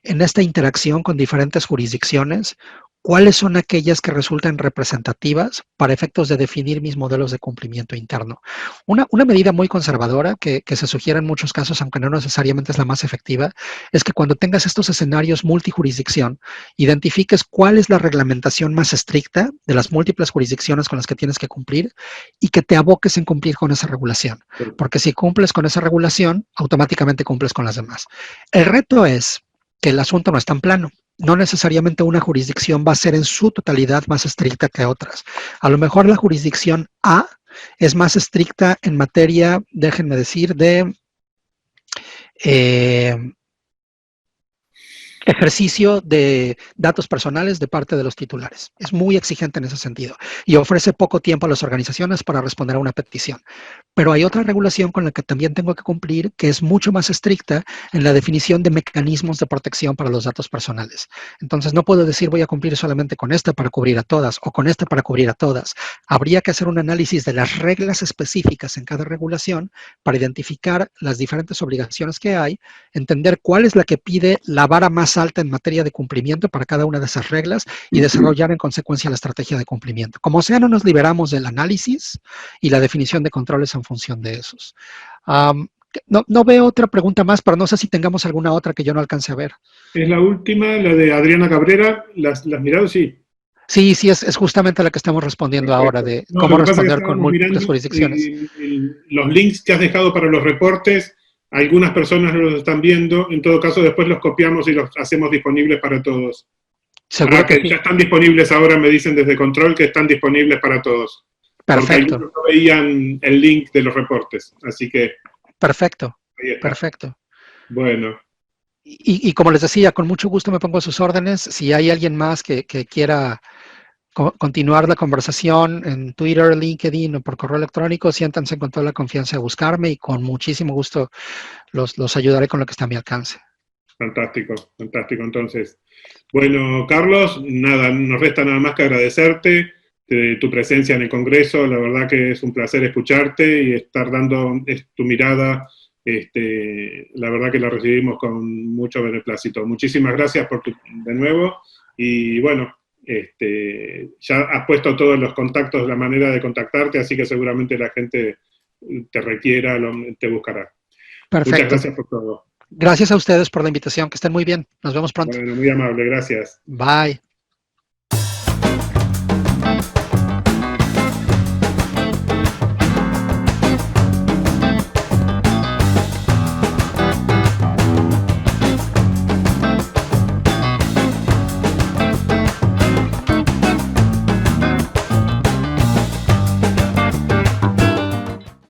Speaker 2: en esta interacción con diferentes jurisdicciones cuáles son aquellas que resultan representativas para efectos de definir mis modelos de cumplimiento interno. Una medida muy conservadora que se sugiere en muchos casos, aunque no necesariamente es la más efectiva, es que cuando tengas estos escenarios multijurisdicción, identifiques cuál es la reglamentación más estricta de las múltiples jurisdicciones con las que tienes que cumplir y que te aboques en cumplir con esa regulación. Porque si cumples con esa regulación, automáticamente cumples con las demás. El reto es que el asunto no es tan plano. No necesariamente una jurisdicción va a ser en su totalidad más estricta que otras. A lo mejor la jurisdicción A es más estricta en materia, déjenme decir, de ejercicio de datos personales de parte de los titulares. Es muy exigente en ese sentido y ofrece poco tiempo a las organizaciones para responder a una petición. Pero hay otra regulación con la que también tengo que cumplir que es mucho más estricta en la definición de mecanismos de protección para los datos personales. Entonces no puedo decir voy a cumplir solamente con esta para cubrir a todas o con esta para cubrir a todas. Habría que hacer un análisis de las reglas específicas en cada regulación para identificar las diferentes obligaciones que hay, entender cuál es la que pide la vara más alta en materia de cumplimiento para cada una de esas reglas y desarrollar en consecuencia la estrategia de cumplimiento. Como sea, no nos liberamos del análisis y la definición de controles en función de esos. No veo otra pregunta más, pero no sé si tengamos alguna otra que yo no alcance a ver.
Speaker 1: Es la última, la de Adriana Cabrera. ¿Las mirado? Sí.
Speaker 2: Sí, es justamente la que estamos respondiendo ahora, de cómo responder con múltiples jurisdicciones.
Speaker 1: Los links que has dejado para los reportes, algunas personas no los están viendo, en todo caso después los copiamos y los hacemos disponibles para todos.
Speaker 2: Seguro que sí.
Speaker 1: Ya están disponibles ahora, me dicen desde Control que están disponibles para todos.
Speaker 2: Perfecto.
Speaker 1: Porque algunos no veían el link de los reportes, así que...
Speaker 2: Perfecto, perfecto.
Speaker 1: Bueno.
Speaker 2: Y como les decía, con mucho gusto me pongo a sus órdenes. Si hay alguien más que quiera continuar la conversación en Twitter, LinkedIn o por correo electrónico, siéntanse con toda la confianza de buscarme y con muchísimo gusto los ayudaré con lo que está a mi alcance.
Speaker 1: Fantástico, fantástico. Entonces, bueno, Carlos, nada, nos resta nada más que agradecerte tu presencia en el Congreso. La verdad que es un placer escucharte y estar dando tu mirada La verdad que la recibimos con mucho beneplácito. Muchísimas gracias de nuevo, y bueno, ya has puesto todos los contactos, la manera de contactarte, así que seguramente la gente te requiera, te buscará.
Speaker 2: Perfecto.
Speaker 1: Muchas gracias por todo.
Speaker 2: Gracias a ustedes por la invitación, que estén muy bien. Nos vemos pronto.
Speaker 1: Bueno, muy amable, gracias.
Speaker 2: Bye.